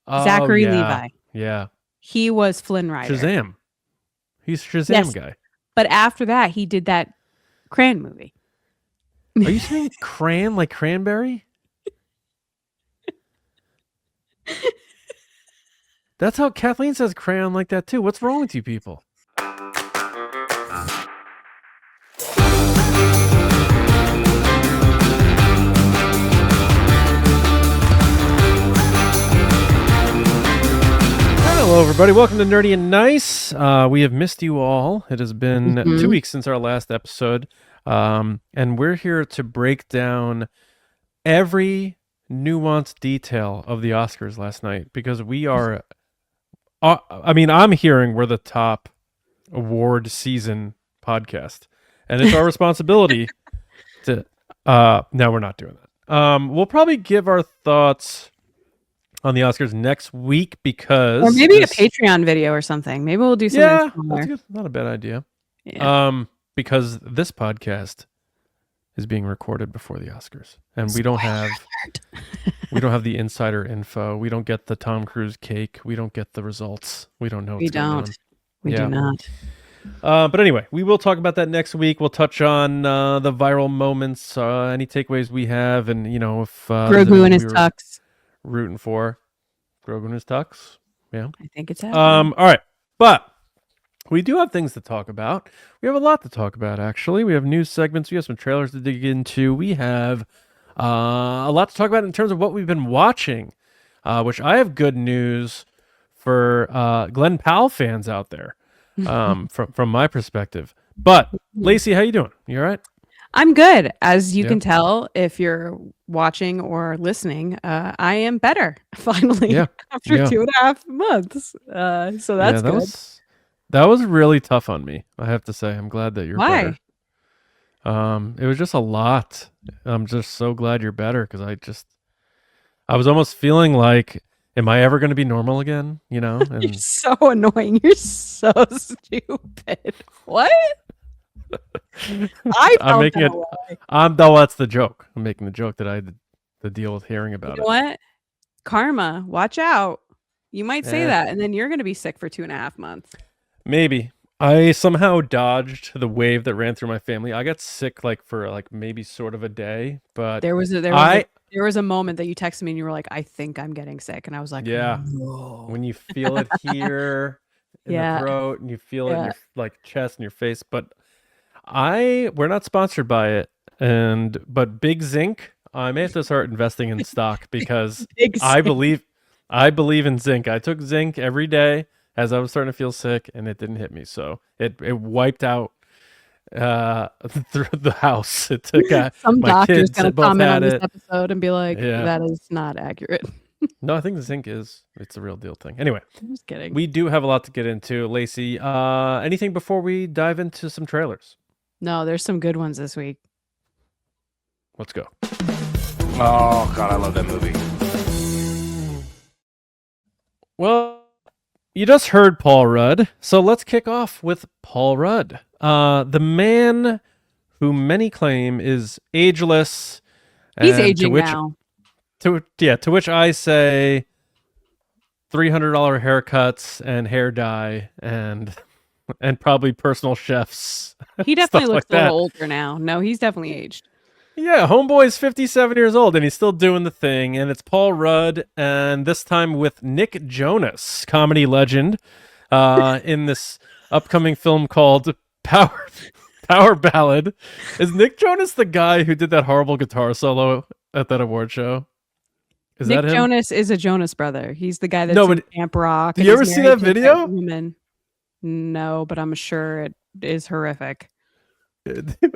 Oh, Zachary yeah. Levi. Yeah. He was Flynn Rider. Shazam. He's Shazam Yes. guy. But after that, he did that Cran movie. Are you saying cran like cranberry? That's how Kathleen says crayon like that too. What's wrong with you people? Hello, everybody. Welcome to Nerdy and Nice. We have missed you all. It has been 2 weeks since our last episode. And we're here to break down every nuanced detail of the Oscars last night because we are... I'm hearing we're the top award season podcast. And it's our responsibility to... No, we're not doing that. We'll probably give our thoughts on the Oscars next week because... Or maybe a Patreon video or something. Maybe we'll do something similar. That's good. Not a bad idea. Yeah. Because this podcast is being recorded before the Oscars. And we don't have the insider info. We don't get the Tom Cruise cake. We don't get the results. We don't know what's going on. We do not. But anyway, we will talk about that next week. We'll touch on the viral moments, any takeaways we have, and if Grogu and his tux. Rooting for Grogu and his tux. Yeah. I think it's happening. All right. But we do have things to talk about. We have a lot to talk about, actually. We have news segments. We have some trailers to dig into. We have a lot to talk about in terms of what we've been watching, which I have good news for Glen Powell fans out there from my perspective. But, Lacey, how you doing? You all right? I'm good. As you can tell, if you're watching or listening, I am better, finally, after 2.5 months. So that's good. That was really tough on me, I have to say. I'm glad that you're better. Why? It was just a lot. I'm just so glad you're better because I was almost feeling like, am I ever going to be normal again? And you're so annoying. You're so stupid. What? I'm making it. That's the joke. I'm making the joke that I had to deal with hearing about it. What? Karma. Watch out. You might say that, and then you're going to be sick for 2.5 months. Maybe. I somehow dodged the wave that ran through my family. I got sick for maybe sort of a day, but there was a moment that you texted me and you were like, "I think I'm getting sick," and I was like, "Yeah." No. When you feel it here in the throat and you feel it in your chest and your face, but we're not sponsored by it, but Big Zinc, I may have to start investing in stock because I believe in zinc. I took zinc every day as I was starting to feel sick, and it didn't hit me. So it wiped out through the house. It took some my doctor's kids going to both comment had on this it. episode and be like, that is not accurate. No, I think the zinc it's a real deal thing. Anyway, I'm just kidding. We do have a lot to get into. Lacey, anything before we dive into some trailers? No, there's some good ones this week. Let's go. Oh, God, I love that movie. Well, you just heard Paul Rudd, so let's kick off with Paul Rudd. The man who many claim is ageless. He's aging now. To which I say $300 haircuts and hair dye and probably personal chefs. He definitely looks a little older now. No, he's definitely aged. Yeah, homeboy's 57 years old and he's still doing the thing. And it's Paul Rudd, and this time with Nick Jonas, comedy legend, in this upcoming film called Power Ballad. Is Nick Jonas the guy who did that horrible guitar solo at that award show? Is Nick that him? Jonas is a Jonas brother. He's the guy that's in Camp Rock. Do you ever see that video? No, but I'm sure it is horrific.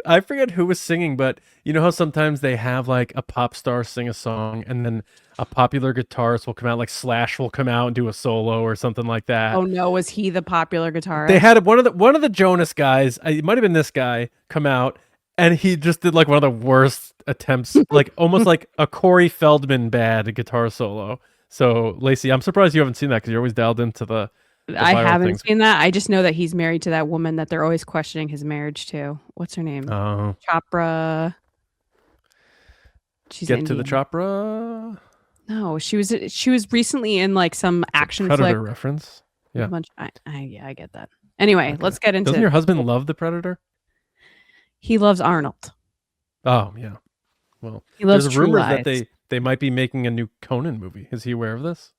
I forget who was singing, but you know how sometimes they have like a pop star sing a song and then a popular guitarist will come out, like Slash will come out and do a solo or something like that. Oh no, was he the popular guitarist? They had one of the Jonas guys, it might have been this guy, come out and he just did like one of the worst attempts, like almost like a Corey Feldman bad guitar solo. So Lacey, I'm surprised you haven't seen that because you're always dialed into the I haven't seen that. I just know that he's married to that woman that they're always questioning his marriage to. What's her name? Oh. Chopra. She's Get Indian. to the Chopra? No, she was recently in like some action Predator flick. reference. Yeah. I get that. Anyway, let's get into. Doesn't your husband love the Predator? He loves Arnold. Oh yeah. Well, he loves there's rumors that they might be making a new Conan movie. Is he aware of this?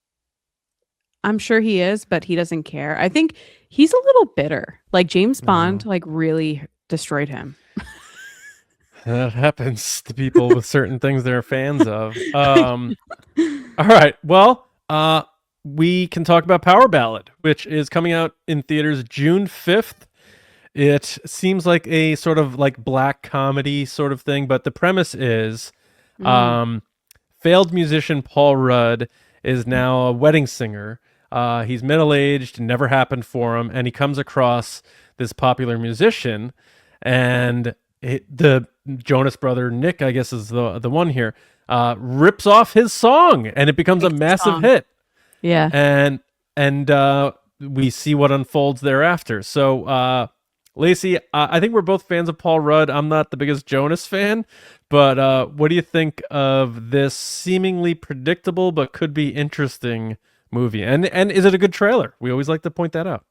I'm sure he is, but he doesn't care. I think he's a little bitter. Like James Bond, like really destroyed him. That happens to people with certain things they're fans of. All right. Well, we can talk about Power Ballad, which is coming out in theaters June 5th. It seems like a sort of like black comedy sort of thing, but the premise is failed musician Paul Rudd is now a wedding singer. He's middle-aged, never happened for him, and he comes across this popular musician, and the Jonas brother Nick, I guess, is the one here, rips off his song, and it becomes a massive hit. Yeah, and we see what unfolds thereafter. So, Lacey, I think we're both fans of Paul Rudd. I'm not the biggest Jonas fan, but what do you think of this seemingly predictable but could be interesting movie? And is it a good trailer? We always like to point that out.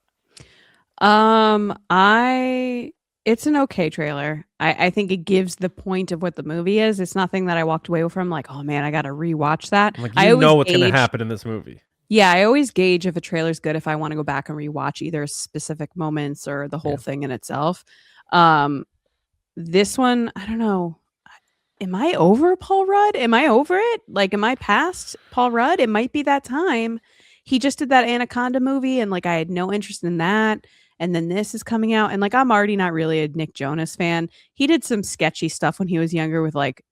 It's an okay trailer. I think it gives the point of what the movie is. It's nothing that I walked away from like, oh man, I got to rewatch that. Like, I know what's going to happen in this movie. Yeah, I always gauge if a trailer's good if I want to go back and rewatch either specific moments or the whole thing in itself. This one, I don't know. Am I over Paul Rudd? Am I over it? Like, am I past Paul Rudd? It might be that time. He just did that Anaconda movie, and like I had no interest in that. And then this is coming out, and like I'm already not really a Nick Jonas fan. He did some sketchy stuff when he was younger with like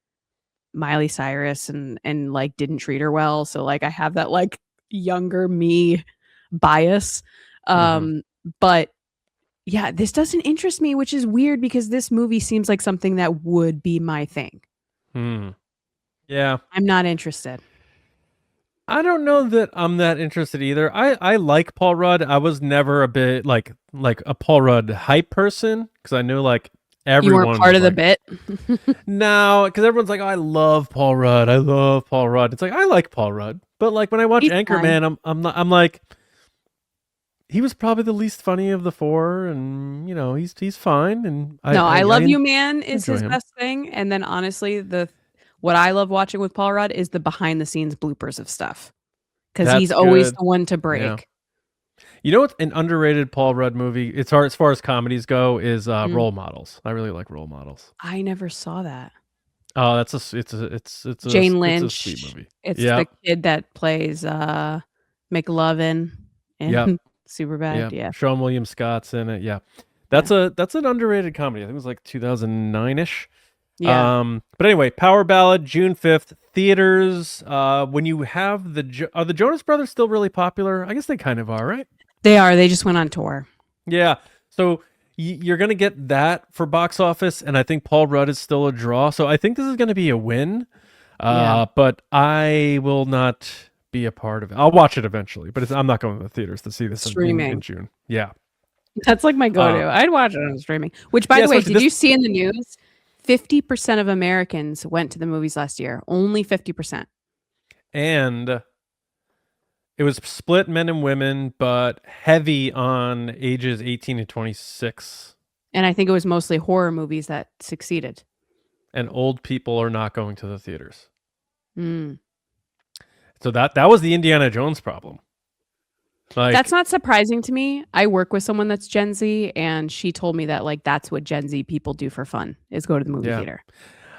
Miley Cyrus and like didn't treat her well. So like I have that like younger me bias. But yeah, this doesn't interest me, which is weird because this movie seems like something that would be my thing. Yeah. I'm not interested. I don't know that I'm that interested either. I like Paul Rudd. I was never a bit like a Paul Rudd hype person because I knew like everyone. You weren't part of the bit? No, because everyone's like, oh, I love Paul Rudd. I love Paul Rudd. It's like, I like Paul Rudd. But like when I watch Anchorman, I'm like, he was probably the least funny of the four, and you know, he's fine. And I Love You Man is his best thing. And then honestly, what I love watching with Paul Rudd is the behind the scenes bloopers of stuff. Because he's always the one to break. Yeah. You know what? An underrated Paul Rudd movie, as far as comedies go, is Role Models. I really like Role Models. I never saw that. Oh, it's Jane Lynch. It's a sweet movie. It's the kid that plays McLovin in Superbad. Yeah. Sean William Scott's in it. Yeah. That's an underrated comedy. I think it was like 2009-ish. Yeah. But anyway, Power Ballad, June 5th, theaters. When you have are the Jonas Brothers still really popular? I guess they kind of are, right? They are. They just went on tour. Yeah. So you're going to get that for box office, and I think Paul Rudd is still a draw. So I think this is going to be a win. But I will not be a part of it. I'll watch it eventually, but I'm not going to the theaters to see this in June. Yeah. That's like my go-to. I'd watch it on streaming. Which, by the way, did you see in the news? 50% of Americans went to the movies last year. Only 50%. And it was split men and women, but heavy on ages 18 to 26. And I think it was mostly horror movies that succeeded. And old people are not going to the theaters. So that was the Indiana Jones problem. Like, that's not surprising to me. I work with someone that's Gen Z, and she told me that like that's what Gen Z people do for fun is go to the movie theater.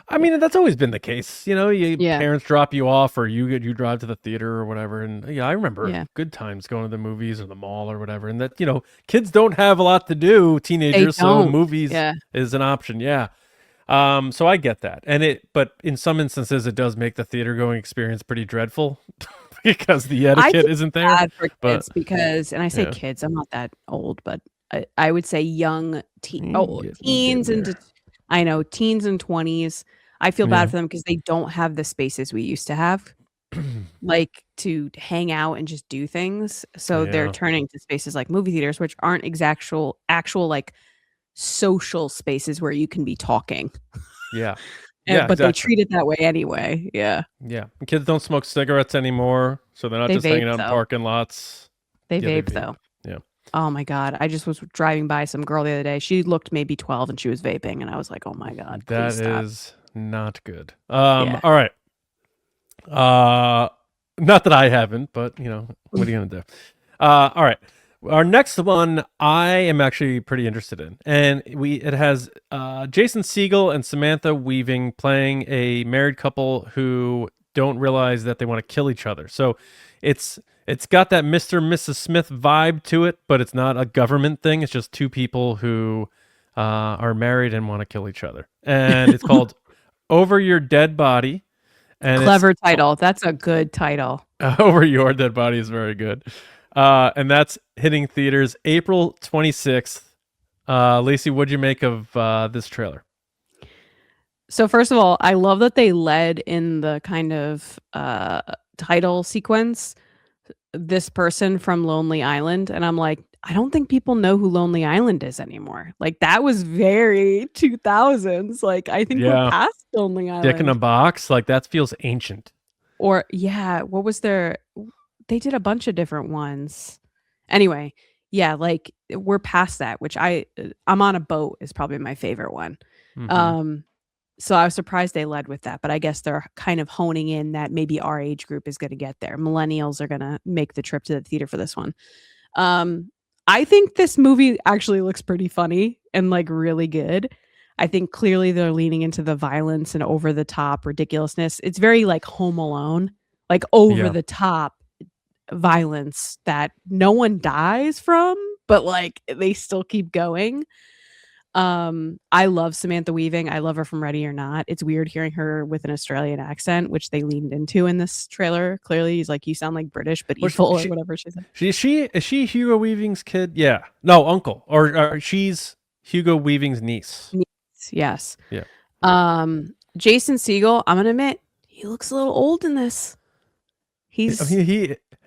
I mean, that's always been the case. You know, parents drop you off, or you drive to the theater or whatever. And I remember good times going to the movies or the mall or whatever. And that, kids don't have a lot to do, teenagers, so movies is an option. Yeah. So I get that. But in some instances, it does make the theater going experience pretty dreadful. Because the etiquette isn't there. Bad for kids because, and I say kids, I'm not that old, but I would say young teens and I know teens and 20s. I feel bad for them because they don't have the spaces we used to have, like to hang out and just do things. So they're turning to spaces like movie theaters, which aren't actual like social spaces where you can be talking. Yeah. Yeah, but they exactly. treat it that way anyway. Yeah. Yeah. Kids don't smoke cigarettes anymore, so they're not They just hanging vape, out in though. parking lots. They Yeah, they vape, though. Yeah. Oh my God. I just was driving by some girl the other day. She looked maybe 12 and she was vaping. And I was like, oh my God, That please stop. is not good. Yeah. All right. Not that I haven't, but you know, what are you gonna do? All right. Our next one I am actually pretty interested in. And it has Jason Segel and Samantha Weaving playing a married couple who don't realize that they want to kill each other. So it's got that Mr. and Mrs. Smith vibe to it, but it's not a government thing. It's just two people who are married and want to kill each other. And it's called Over Your Dead Body. And Clever title. That's a good title. Over Your Dead Body is very good. And that's hitting theaters April 26th. Lacey, what'd you make of this trailer? So first of all, I love that they led in the kind of title sequence this person from Lonely Island. And I'm like, I don't think people know who Lonely Island is anymore. Like that was very 2000s. Like I think we're past Lonely Island. Dick in a Box, like that feels ancient. Or yeah, what was their? They did a bunch of different ones. Anyway, yeah, like we're past that. Which I'm on a Boat is probably my favorite one. Mm-hmm. So I was surprised they led with that, but I guess they're kind of honing in that maybe our age group is going to get there. Millennials are going to make the trip to the theater for this one. I think this movie actually looks pretty funny and like really good. I think clearly they're leaning into the violence and over the top ridiculousness. It's very like Home Alone, like over the top violence that no one dies from, but like they still keep going. I love Samantha Weaving. I love her from Ready or Not. It's weird hearing her with an Australian accent, which they leaned into in this trailer. Clearly, he's like, you sound like British, but evil or whatever she said. Is she Hugo Weaving's kid? Yeah. No, uncle. Or she's Hugo Weaving's niece. Yes. Yeah. Jason Segel, I'm gonna admit, he looks a little old in this. He's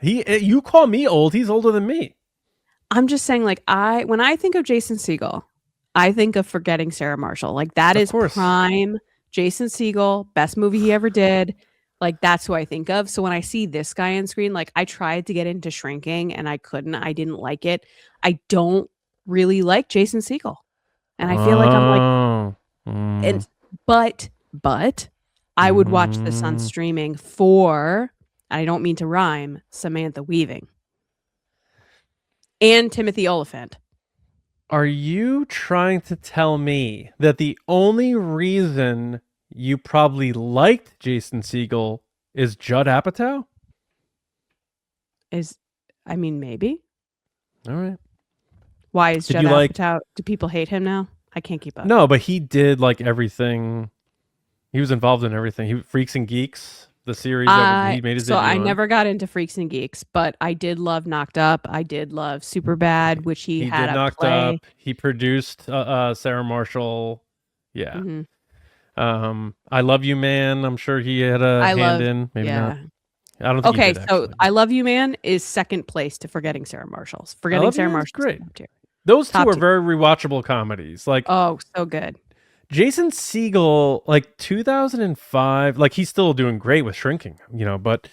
you call me old, he's older than me. I'm just saying, like, when I think of Jason Segel, I think of Forgetting Sarah Marshall. Like that is prime Jason Segel, best movie he ever did. Like that's who I think of. So when I see this guy on screen, like I tried to get into Shrinking and I couldn't. I didn't like it. I don't really like Jason Segel. And I feel like I'm like but I would watch this on streaming for, I don't mean to rhyme, Samantha Weaving. And Timothy Olyphant. Are you trying to tell me that the only reason you probably liked Jason Segel is Judd Apatow? I mean, maybe. All right. Why is Judd Apatow? Do people hate him now? I can't keep up. No, but he did like everything. He was involved in everything. Freaks and Geeks, the series that he made his debut I on. never got into Freaks and Geeks, but I did love Knocked Up. I did love Superbad, which he had did a Knocked play. Up. He produced Sarah Marshall. Yeah. Mm-hmm. I Love You, Man. I'm sure he had a hand in. Maybe not. I don't think he did, so actually. I Love You, Man is second place to Forgetting Sarah Marshall. Forgetting Sarah Marshall, great. Those two are very rewatchable comedies. Like, oh, so good. Jason Segel, like 2005, like he's still doing great with Shrinking, you know, but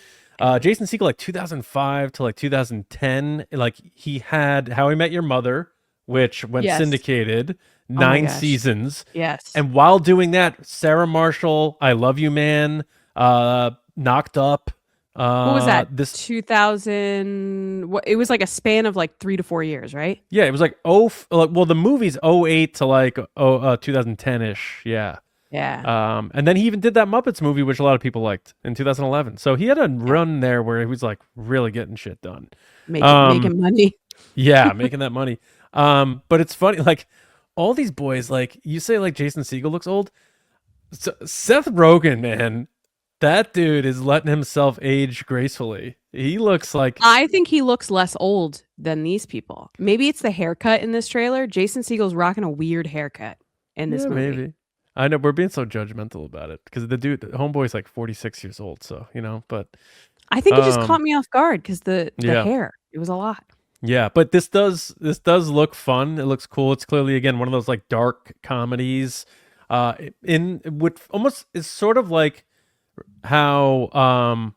Jason Segel, like 2005 to like 2010, like he had How I Met Your Mother, which went syndicated, 9 seasons. Yes. And while doing that, Sarah Marshall, I Love You, Man, Knocked Up. What was that? 2000. It was like a span of like 3 to 4 years, right? Yeah, it was like well, the movie's 08 to like 2010-ish. Yeah. Yeah. And then he even did that Muppets movie, which a lot of people liked, in 2011. So he had a run there where he was like really getting shit done, making money. Yeah, making that money. But it's funny, like all these boys, like you say, like Jason Segel looks old. So Seth Rogen, man. That dude is letting himself age gracefully. He looks like... I think he looks less old than these people. Maybe it's the haircut in this trailer. Jason Segel's rocking a weird haircut in this movie. Maybe. I know, we're being so judgmental about it because the homeboy's like 46 years old, so, you know, but... I think it just caught me off guard because the hair, it was a lot. Yeah, but this does look fun. It looks cool. It's clearly, again, one of those like dark comedies. in what almost is sort of like how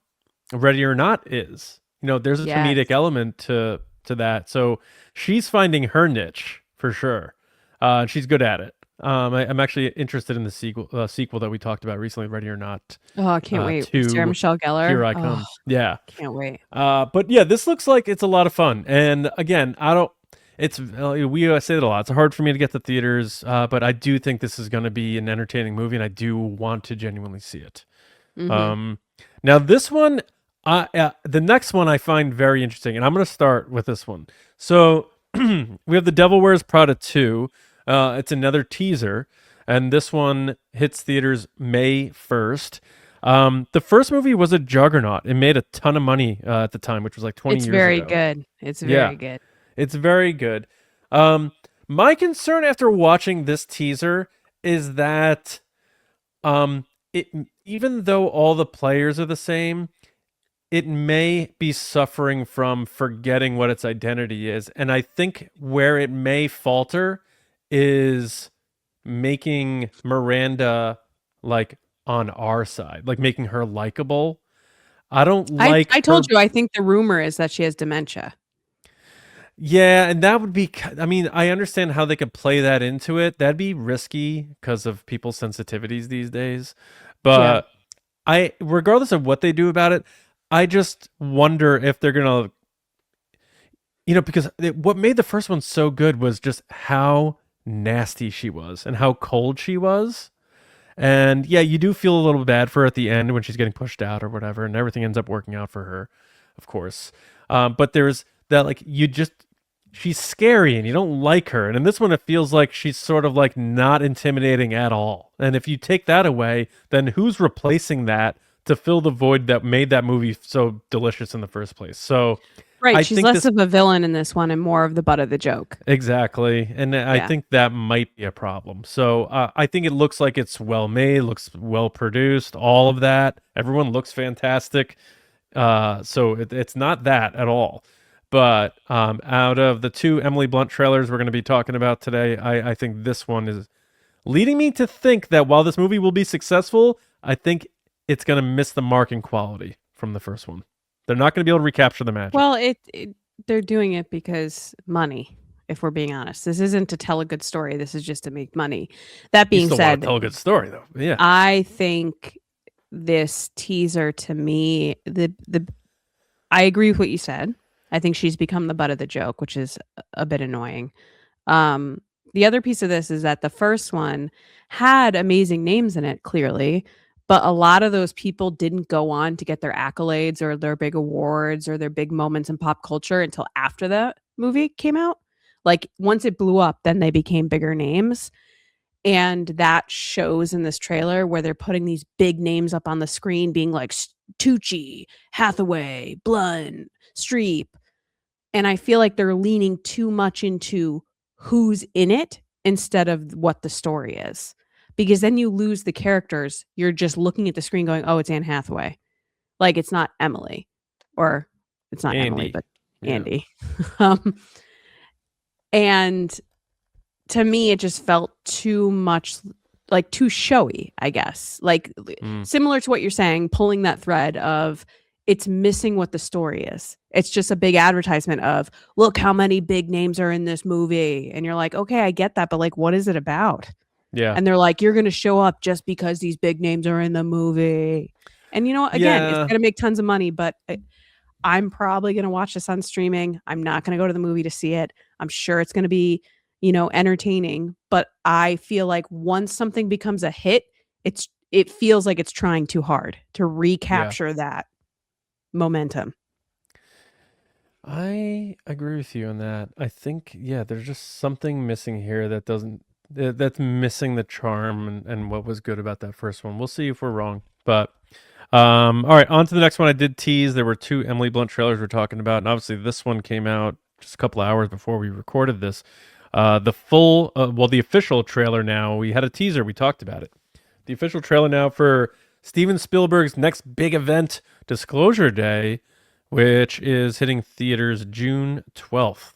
Ready or Not is. There's a Yes. comedic element to that. So she's finding her niche for sure. She's good at it. I'm actually interested in the sequel that we talked about recently, Ready or Not. Oh, I can't wait. To Sarah Michelle Gellar. Here I Come. Yeah. Can't wait. But yeah, this looks like it's a lot of fun. And again, we say it a lot. It's hard for me to get to theaters, but I do think this is going to be an entertaining movie, and I do want to genuinely see it. Mm-hmm. Now this one, the next one I find very interesting, and I'm going to start with this one. So we have The Devil Wears Prada 2. It's another teaser, and this one hits theaters May 1st. The first movie was a juggernaut. It made a ton of money at the time, which was like 20 years ago. It's very good. It's very good. It's very good. My concern after watching this teaser is that even though all the players are the same, it may be suffering from forgetting what its identity is. And I think where it may falter is making Miranda like on our side, like making her likable. I don't like I told you, I think the rumor is that she has dementia. Yeah, and that would be, I understand how they could play that into it. That'd be risky because of people's sensitivities these days. But regardless of what they do about it, I just wonder if they're going to, because what made the first one so good was just how nasty she was and how cold she was. And yeah, you do feel a little bad for her at the end when she's getting pushed out or whatever, and everything ends up working out for her, of course. But there's that, like, she's scary and you don't like her. And in this one, it feels like she's sort of like not intimidating at all. And if you take that away, then who's replacing that to fill the void that made that movie so delicious in the first place? So right, she's less of a villain in this one and more of the butt of the joke. Exactly. And I think that might be a problem. So I think it looks like it's well made, looks well produced, all of that. Everyone looks fantastic. So it's not that at all. But out of the two Emily Blunt trailers we're going to be talking about today, I think this one is leading me to think that while this movie will be successful, I think it's going to miss the mark in quality from the first one. They're not going to be able to recapture the magic. Well, they're doing it because money, if we're being honest. This isn't to tell a good story. This is just to make money. That being said, tell a good story, though. Yeah. I think this teaser, to me, I agree with what you said. I think she's become the butt of the joke, which is a bit annoying. The other piece of this is that the first one had amazing names in it, clearly, but a lot of those people didn't go on to get their accolades or their big awards or their big moments in pop culture until after the movie came out. Like, once it blew up, then they became bigger names. And that shows in this trailer where they're putting these big names up on the screen being like Tucci, Hathaway, Blunt, Streep. And I feel like they're leaning too much into who's in it instead of what the story is. Because then you lose the characters. You're just looking at the screen going, oh, it's Anne Hathaway. Like, it's not Emily. Or it's not Andy. Emily, but Yeah. Andy. And to me, it just felt too much, like too showy, I guess. Like similar to what you're saying, pulling that thread of it's missing what the story is. It's just a big advertisement of, look how many big names are in this movie. And you're like, okay, I get that, but like, what is it about? Yeah. And they're like, you're going to show up just because these big names are in the movie. And you know, again, it's going to make tons of money, but I'm probably going to watch this on streaming. I'm not going to go to the movie to see it. I'm sure it's going to be, entertaining, but I feel like once something becomes a hit, it feels like it's trying too hard to recapture that momentum. I agree with you on that. I think, there's just something missing here that's missing the charm and what was good about that first one. We'll see if we're wrong, but all right, on to the next one. I did tease there were two Emily Blunt trailers we're talking about, and obviously this one came out just a couple hours before we recorded this. The official trailer now, we had a teaser, we talked about it. The official trailer now for Steven Spielberg's next big event, Disclosure Day, which is hitting theaters June 12th.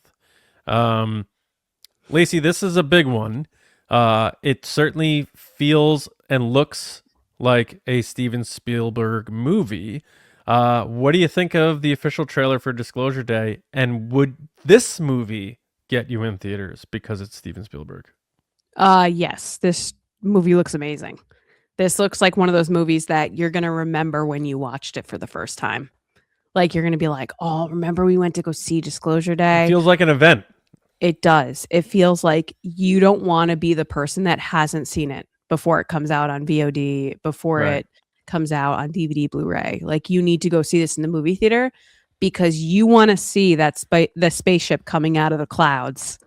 Lacey, this is a big one. It certainly feels and looks like a Steven Spielberg movie. What do you think of the official trailer for Disclosure Day? And would this movie get you in theaters because it's Steven Spielberg? Yes, this movie looks amazing. This looks like one of those movies that you're going to remember when you watched it for the first time. Like, you're going to be like, oh, remember we went to go see Disclosure Day? It feels like an event. It does. It feels like you don't want to be the person that hasn't seen it before it comes out on VOD, before it comes out on DVD, Blu-ray. Like, you need to go see this in the movie theater because you want to see that the spaceship coming out of the clouds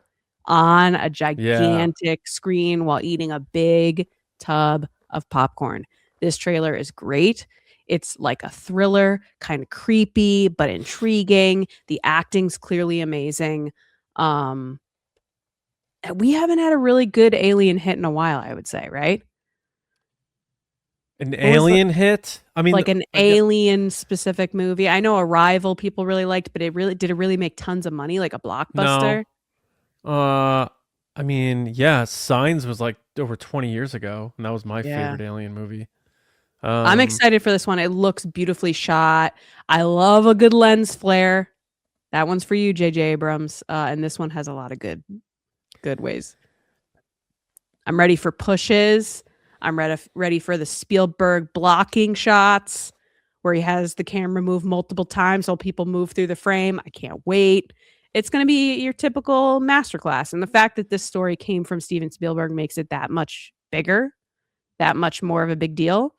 on a gigantic screen while eating a big tub of popcorn. This trailer is great. It's like a thriller, kind of creepy, but intriguing. The acting's clearly amazing. We haven't had a really good alien hit in a while, I would say, right? An alien hit? I mean, like an alien specific movie. I know Arrival people really liked, but it really make tons of money, like a blockbuster? No. I mean, yeah, Signs was like over 20 years ago, and that was my favorite alien movie. I'm excited for this one. It looks beautifully shot. I love a good lens flare. That one's for you, J.J. Abrams. And this one has a lot of good ways. I'm ready for pushes. I'm ready for the Spielberg blocking shots where he has the camera move multiple times while people move through the frame. I can't wait. It's going to be your typical masterclass. And the fact that this story came from Steven Spielberg makes it that much bigger, that much more of a big deal.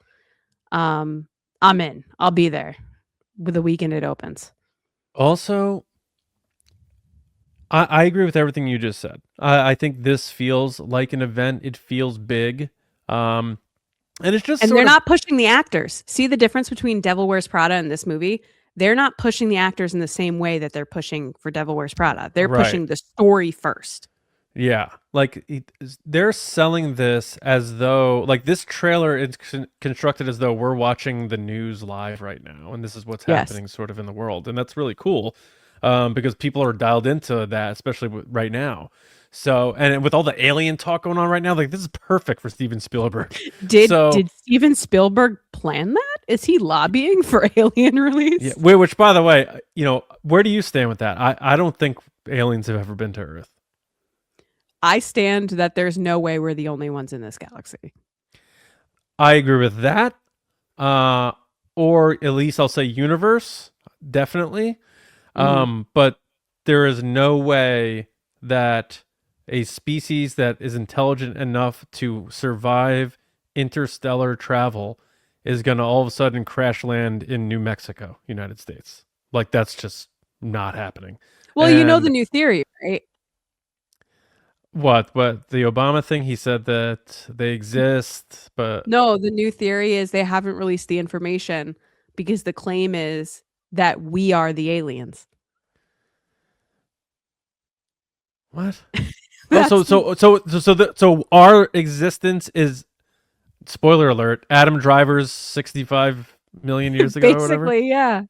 I'm in. I'll be there with the weekend it opens. Also, I agree with everything you just said. I think this feels like an event. It feels big. And it's just they're not pushing the actors. See the difference between Devil Wears Prada and this movie? They're not pushing the actors in the same way that they're pushing for Devil Wears Prada. They're pushing the story first. Yeah, like they're selling this as though, like, this trailer is constructed as though we're watching the news live right now, and this is what's happening sort of in the world, and that's really cool, because people are dialed into that, especially right now. So, and with all the alien talk going on right now, like, this is perfect for Steven Spielberg. Did Steven Spielberg plan that? Is he lobbying for alien release? Yeah, which, by the way, where do you stand with that? I don't think aliens have ever been to Earth. I stand that there's no way we're the only ones in this galaxy. I agree with that. Or at least I'll say universe, definitely. But there is no way that a species that is intelligent enough to survive interstellar travel is going to all of a sudden crash land in New Mexico, United States. Like, that's just not happening. Well, the new theory, right? What the Obama thing? He said that they exist, but no, the new theory is they haven't released the information because the claim is that we are the aliens. What? So our existence is, spoiler alert, Adam Driver's 65 million years ago, basically, or whatever. Yeah,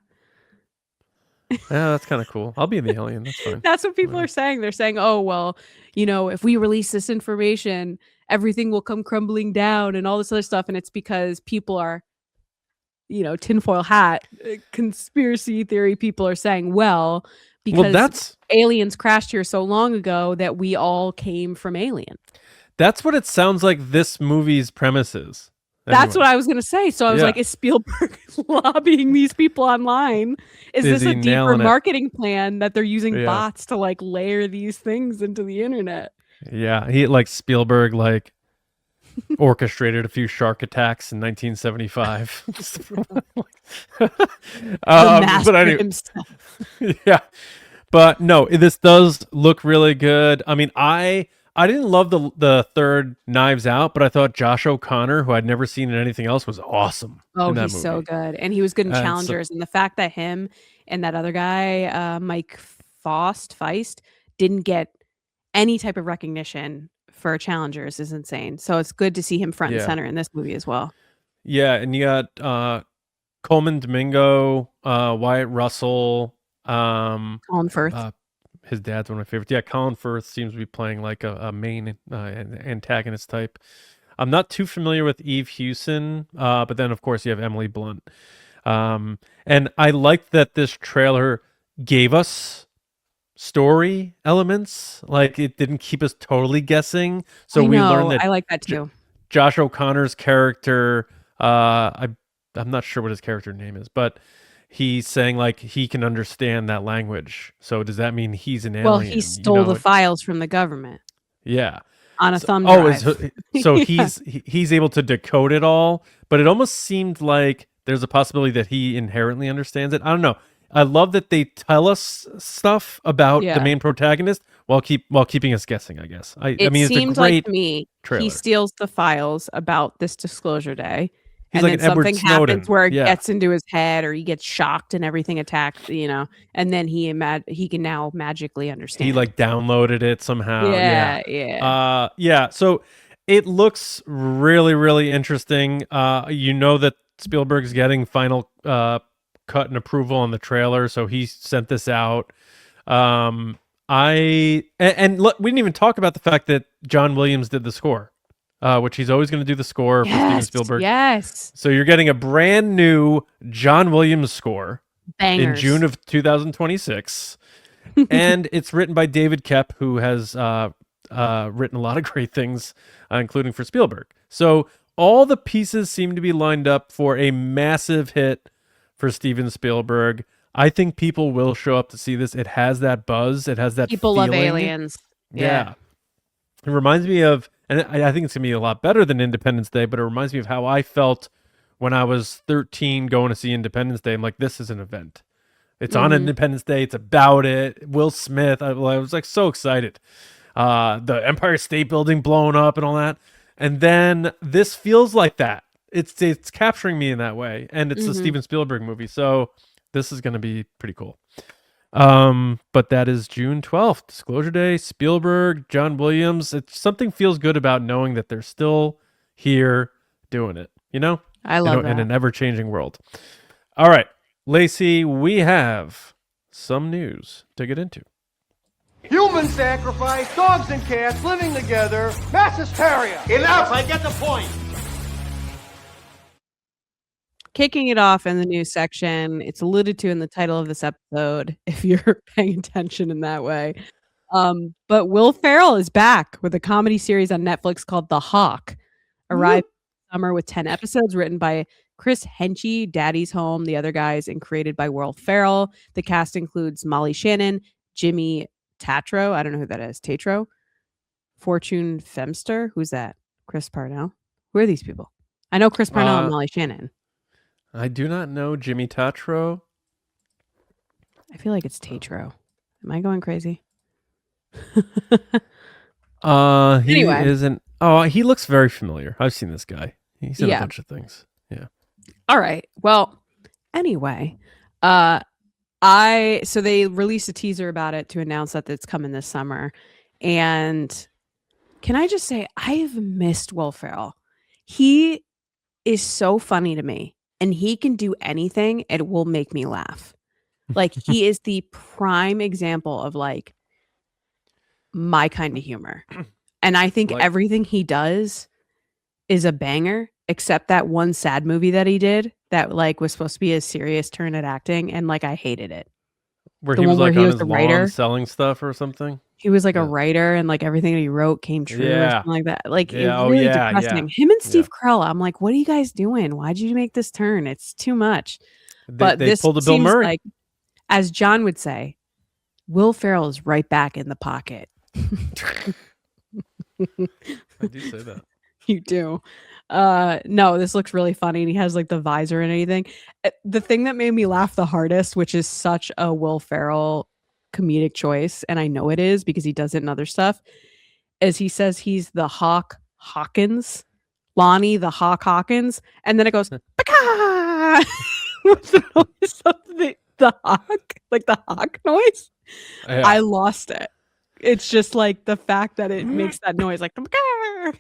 that's kind of cool. I'll be the alien. That's fine. That's what people are saying. They're saying, oh, well, if we release this information, everything will come crumbling down and all this other stuff. And it's because people are, tinfoil hat, conspiracy theory people are saying, because aliens crashed here so long ago that we all came from aliens. That's what it sounds like this movie's premise is. That's what I was going to say. So I was like, is Spielberg lobbying these people online? Is this a deeper marketing plan that they're using bots to like layer these things into the internet? Yeah. He Spielberg orchestrated a few shark attacks in 1975. But anyway, himself. Yeah. But no, this does look really good. I mean, I didn't love the third Knives Out, but I thought Josh O'Connor, who I'd never seen in anything else, was awesome. Oh, he's so good. And he was good in Challengers. And the fact that him and that other guy, Mike Feist, didn't get any type of recognition for Challengers is insane. So it's good to see him front and center in this movie as well. Yeah, and you got Coleman Domingo, Wyatt Russell, Colin Firth. his dad's one of my favorites. Yeah, Colin Firth seems to be playing like a main antagonist type. I'm not too familiar with Eve Hewson, but then of course you have Emily Blunt. And I liked that this trailer gave us story elements. Like it didn't keep us totally guessing. So we learned that I like that too. Josh O'Connor's character, I'm not sure what his character name is, but he's saying like he can understand that language. So does that mean he's an alien? Well, he stole the files from the government. Yeah. On a thumb drive. So he's able to decode it all, but it almost seemed like there's a possibility that he inherently understands it. I don't know. I love that they tell us stuff about the main protagonist while keeping us guessing, I guess. I mean, it's a great like to me, trailer. He steals the files about this disclosure day. He's and like then an Edward something Snowden. happens where it gets into his head, or he gets shocked and everything attacked, and then he can now magically understand. He like downloaded it somehow. Yeah. So it looks really, really interesting. That Spielberg's getting final cut and approval on the trailer, so he sent this out. Look, we didn't even talk about the fact that John Williams did the score. Which he's always going to do the score for Steven Spielberg. Yes. So you're getting a brand new John Williams score in June of 2026. And it's written by David Koepp, who has written a lot of great things, including for Spielberg. So all the pieces seem to be lined up for a massive hit for Steven Spielberg. I think people will show up to see this. It has that buzz. It has that people feeling. love aliens. Yeah. It reminds me of, and I think it's going to be a lot better than Independence Day, but it reminds me of how I felt when I was 13 going to see Independence Day. I'm like, this is an event. It's on Independence Day. It's about it. Will Smith. I was like so excited. The Empire State Building blowing up and all that. And then this feels like that. It's capturing me in that way. And it's a Steven Spielberg movie. So this is going to be pretty cool. But that is June 12th, Disclosure Day, Spielberg, John Williams. Something feels good about knowing that they're still here doing it, I love that. In an ever-changing world. All right, Lacey, we have some news to get into. Human sacrifice, dogs and cats living together, mass hysteria. Enough, I get the point. Kicking it off in the news section, it's alluded to in the title of this episode, if you're paying attention in that way. But Will Ferrell is back with a comedy series on Netflix called The Hawk. Arrived summer with 10 episodes, written by Chris Henchy, Daddy's Home, the other guys, and created by Will Ferrell. The cast includes Molly Shannon, Jimmy Tatro, I don't know who that is, Tatro, Fortune Femster, who's that? Chris Parnell. Who are these people? I know Chris Parnell and Molly Shannon. I do not know Jimmy Tatro. I feel like it's Tatro. Am I going crazy? He isn't. Oh, he looks very familiar. I've seen this guy. He's in a bunch of things. Yeah. All right. Well, anyway, so they released a teaser about it to announce that it's coming this summer. And can I just say, I've missed Will Ferrell. He is so funny to me. And he can do anything, it will make me laugh. Like, he is the prime example of like my kind of humor. And I think everything he does is a banger, except that one sad movie that he did that like was supposed to be a serious turn at acting, and like I hated it. Where he was like on his lawn selling stuff or something. He was like a writer, and like everything that he wrote came true or something like that. Like it was really depressing. Him and Steve Carell, I'm like, what are you guys doing? Why'd you make this turn? It's too much. But they this pulled a Bill seems Murray. like, as John would say, Will Ferrell is right back in the pocket. I do say that. You do. No, this looks really funny, and he has like the visor and anything. The thing that made me laugh the hardest, which is such a Will Ferrell comedic choice, and I know it is because he does it in other stuff, is he says he's the Hawk Hawkins, Lonnie the Hawk Hawkins, and then it goes "Paka!" What's the noise of the hawk, like the hawk noise. Yeah. I lost it. It's just like the fact that it makes that noise, like "Paka!"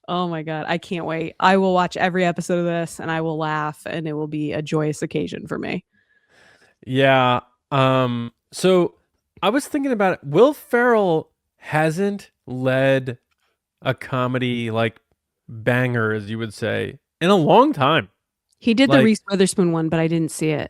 Oh my god, I can't wait. I will watch every episode of this, and I will laugh, and it will be a joyous occasion for me. Yeah. So I was thinking about it. Will Ferrell hasn't led a comedy like banger, as you would say, in a long time. He did the Like, Reese Witherspoon one, but I didn't see it.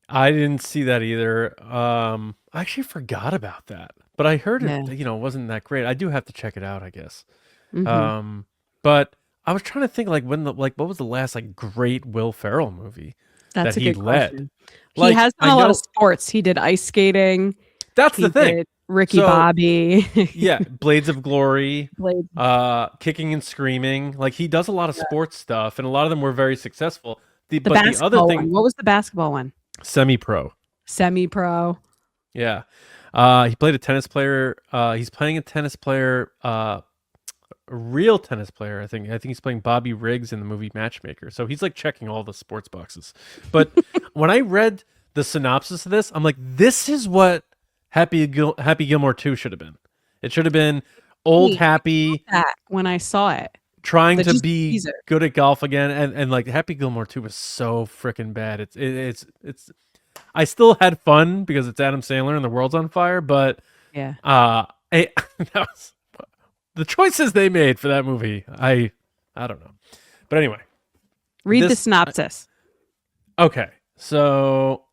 I didn't see that either. I actually forgot about that, but I heard Yeah. it, wasn't that great. I do have to check it out, I guess. Mhm. But I was trying to think like what was the last like great Will Ferrell movie That's that a he good led? question. Like, He has done I a lot know of sports. He did ice skating. that's He the thing. did Ricky So, Bobby. Yeah, Blades of Glory, Blade. Kicking and Screaming. Like he does a lot of sports stuff, and a lot of them were very successful. The But the other basketball thing, one. What was the basketball one? semi-pro. Semi-pro. Yeah. He played a tennis player. He's playing a tennis player, a real tennis player, I think. I think he's playing Bobby Riggs in the movie Matchmaker. So he's like checking all the sports boxes. But when I read the synopsis of this, I'm like, this is what Happy Gilmore 2 should have been. It should have been old Happy That when I saw it. trying But to just be teaser. good at golf again, and like Happy Gilmore 2 was so freaking bad. It's I still had fun because it's Adam Sandler and the world's on fire, but Yeah. that was, the choices they made for that movie, I don't know. But anyway, Read the this- synopsis. okay, so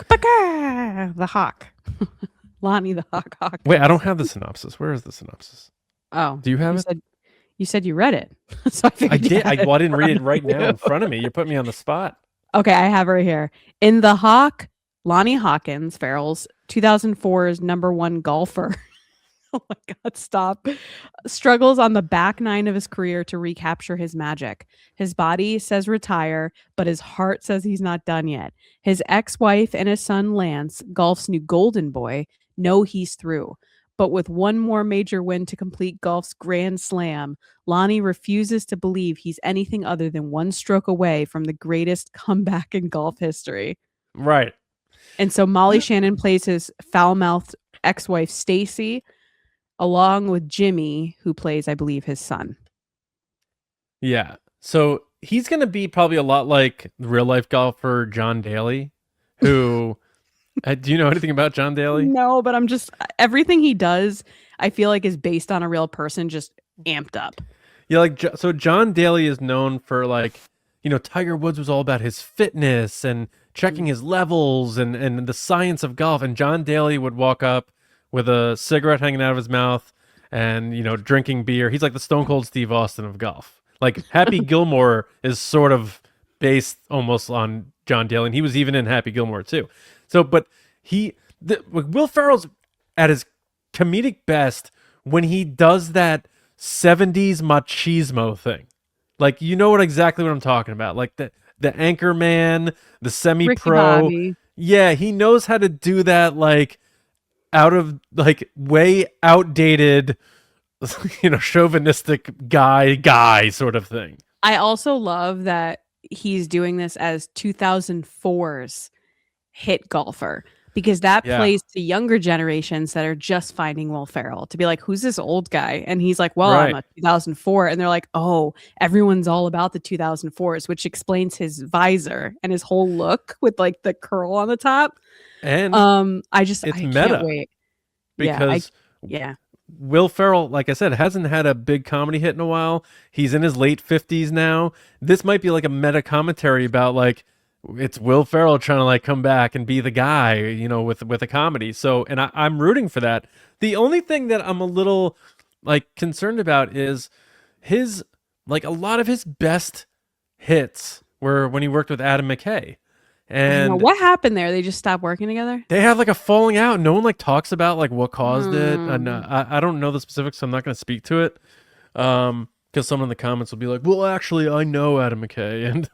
The Hawk. Lonnie the Hawk. wait, I don't have the synopsis. Where is the synopsis? Oh. Do you have it? You said you read it. So I figured I you did. had I didn't read it right front of now in you. front of me. You put me on the spot. Okay, I have her here. In The Hawk, Lonnie Hawkins, Ferrell's 2004's #1 golfer. Oh my God, stop. Struggles on the back nine of his career to recapture his magic. His body says retire, but his heart says he's not done yet. His ex-wife and his son Lance, golf's new golden boy, know he's through. But with one more major win to complete golf's grand slam, Lonnie refuses to believe he's anything other than one stroke away from the greatest comeback in golf history. Right. And so Molly Shannon plays his foul-mouthed ex-wife Stacy, along with Jimmy, who plays, I believe, his son. Yeah. So he's going to be probably a lot like real life golfer John Daly, who do you know anything about John Daly? No, but I'm just everything he does, I feel like is based on a real person, just amped up. Yeah, like so John Daly is known for like, Tiger Woods was all about his fitness and checking his levels and the science of golf. And John Daly would walk up with a cigarette hanging out of his mouth and, drinking beer. He's like the Stone Cold Steve Austin of golf. Like Happy Gilmore is sort of based almost on John Daly. And he was even in Happy Gilmore too. So, but Will Ferrell's at his comedic best when he does that 70s machismo thing. Like, you know exactly what I'm talking about. Like the anchor man, the semi-pro. Bobby. Yeah, he knows how to do that, like, out of, like, way outdated, chauvinistic guy sort of thing. I also love that he's doing this as 2004's hit golfer, because that plays to younger generations that are just finding Will Ferrell to be like, who's this old guy? And he's like, well, I'm a 2004. And they're like, oh, everyone's all about the 2004s, which explains his visor and his whole look with like the curl on the top. And I it's can't meta wait. because Yeah. Will Ferrell, like I said, hasn't had a big comedy hit in a while. He's in his late 50s now. This might be like a meta commentary about like, it's Will Ferrell trying to like come back and be the guy, with a comedy. So, and I'm rooting for that. The only thing that I'm a little like concerned about is his, like a lot of his best hits were when he worked with Adam McKay. And what happened there? They just stopped working together? they have like a falling out. No one like talks about like what caused it. And I don't know the specifics, so I'm not going to speak to it. Because someone in the comments will be like, well, actually, I know Adam McKay. And,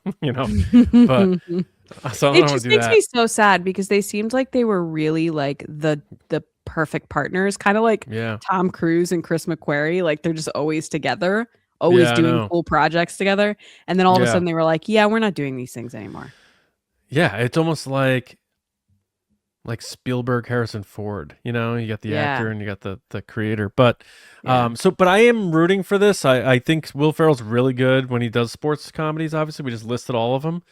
but so I don't It want just to do makes that. me so sad because they seemed like they were really like the perfect partners, kind of like Yeah. Tom Cruise and Chris McQuarrie. Like they're just always together, always Yeah, I doing know. cool projects together. And then all of a Yeah. sudden they were like, yeah, we're not doing these things anymore. Yeah, it's almost like Spielberg, Harrison Ford, you got the actor and you got the creator. But but I am rooting for this. I think Will Ferrell's really good when he does sports comedies. Obviously, we just listed all of them.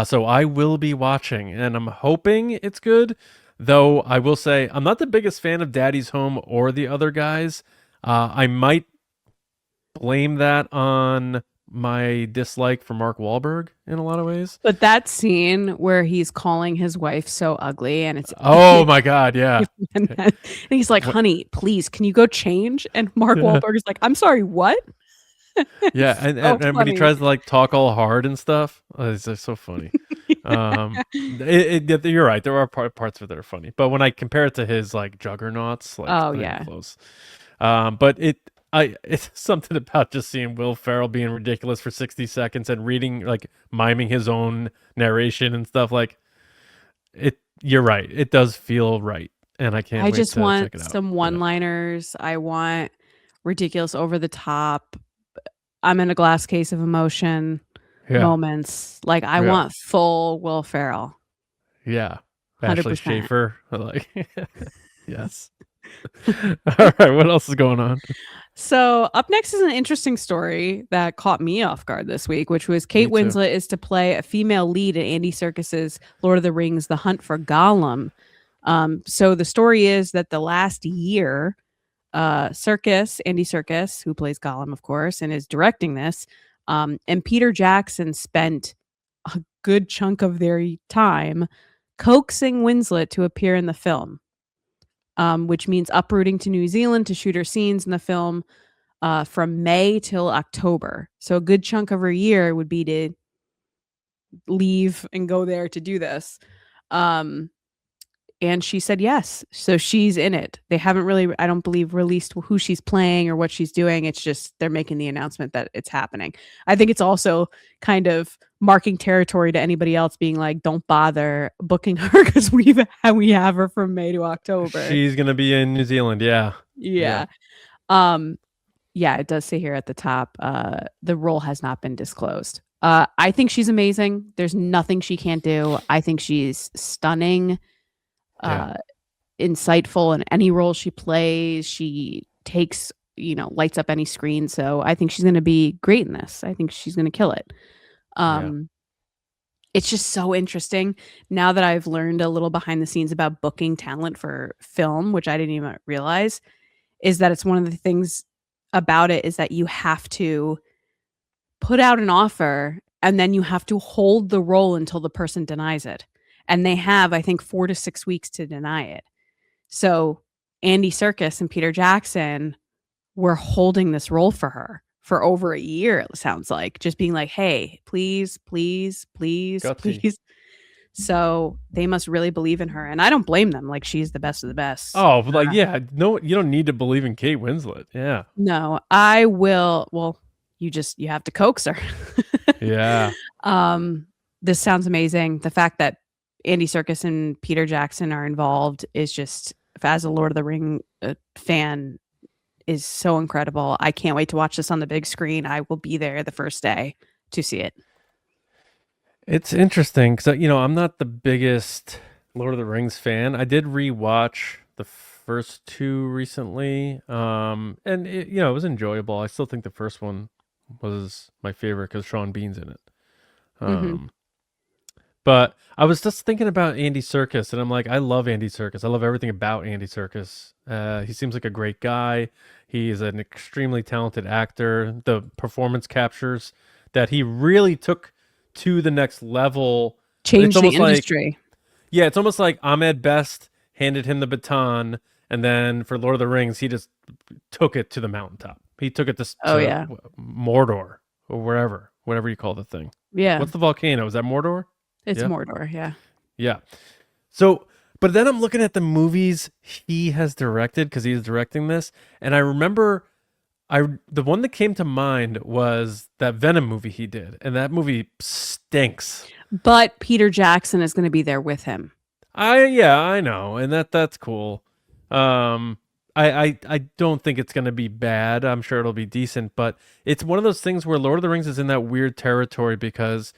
So I will be watching, and I'm hoping it's good. Though I will say I'm not the biggest fan of Daddy's Home or the other guys. I might blame that on my dislike for Mark Wahlberg in a lot of ways. But that scene where he's calling his wife so ugly and it's oh my God, yeah. and he's like, honey, please, can you go change? And Mark Wahlberg is like, I'm sorry, what? Yeah, and when he tries to like talk all hard and stuff, it's just so funny. You're right. There are parts of it that are funny, but when I compare it to his like Juggernauts, like oh not yeah, even close. But it's something about just seeing Will Ferrell being ridiculous for 60 seconds and reading like miming his own narration and stuff like it. You're right. It does feel right, and I can't. I wait just to want check it out. some one-liners. I want ridiculous, over the top. I'm in a glass case of emotion moments. Like I want full Will Ferrell. Yeah. 100%. Ashley Schaefer. Like yes. All right. What else is going on? So up next is an interesting story that caught me off guard this week, which was Kate Winslet is to play a female lead in Andy Serkis's Lord of the Rings: The Hunt for Gollum. So the story is that the last year, Andy Serkis, who plays Gollum, of course, and is directing this, and Peter Jackson spent a good chunk of their time coaxing Winslet to appear in the film, which means uprooting to New Zealand to shoot her scenes in the film from May till October. So a good chunk of her year would be to leave and go there to do this. And she said yes. So she's in it. They haven't really, I don't believe, released who she's playing or what she's doing. It's just they're making the announcement that it's happening. I think it's also kind of marking territory to anybody else being like, don't bother booking her because we have her from May to October. She's going to be in New Zealand. Yeah. Yeah. Yeah, it does say here at the top, the role has not been disclosed. I think she's amazing. There's nothing she can't do. I think she's stunning. Insightful in any role she plays. She takes, lights up any screen. So I think she's going to be great in this. I think she's going to kill it. It's just so interesting now that I've learned a little behind the scenes about booking talent for film, which I didn't even realize, is that it's one of the things about it is that you have to put out an offer and then you have to hold the role until the person denies it. And they have, I think, 4 to 6 weeks to deny it. So Andy Serkis and Peter Jackson were holding this role for her for over a year, it sounds like. Just being like, hey, please, please, please, Gutsy. please. So they must really believe in her. And I don't blame them. Like, she's the best of the best. Oh, like, yeah. No, you don't need to believe in Kate Winslet. Yeah. No, I will. Well, you have to coax her. Yeah. This sounds amazing. The fact that Andy Serkis and Peter Jackson are involved is just, as a Lord of the Ring fan, is so incredible. I can't wait to watch this on the big screen. I will be there the first day to see it. It's interesting because, I'm not the biggest Lord of the Rings fan. I did rewatch the first 2 recently, and it was enjoyable. I still think the first one was my favorite because Sean Bean's in it. But I was just thinking about Andy Serkis, and I'm like, I love Andy Serkis. I love everything about Andy Serkis. He seems like a great guy. He is an extremely talented actor. The performance captures that he really took to the next level. Changed the industry. It's almost like Ahmed Best handed him the baton, and then for Lord of the Rings, he just took it to the mountaintop. He took it to Mordor or whatever you call the thing. Yeah. What's the volcano? Is that Mordor? It's Mordor, yeah. Yeah. So, but then I'm looking at the movies he has directed because he's directing this, and I remember the one that came to mind was that Venom movie he did, and that movie stinks. But Peter Jackson is going to be there with him. I know, and that's cool. I don't think it's going to be bad. I'm sure it'll be decent, but it's one of those things where Lord of the Rings is in that weird territory because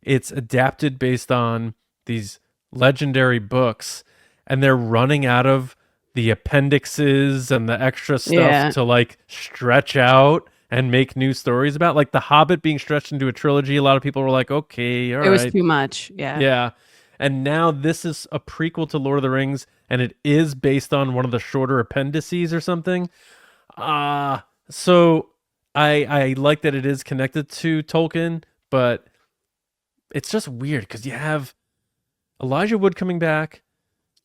it's adapted based on these legendary books, and they're running out of the appendixes and the extra stuff to like stretch out and make new stories about. Like The Hobbit being stretched into a trilogy, a lot of people were like, okay, all right. It was too much. Yeah. Yeah. and now this is a prequel to Lord of the Rings, and it is based on one of the shorter appendices or something. So I like that it is connected to Tolkien, but it's just weird because you have Elijah Wood coming back.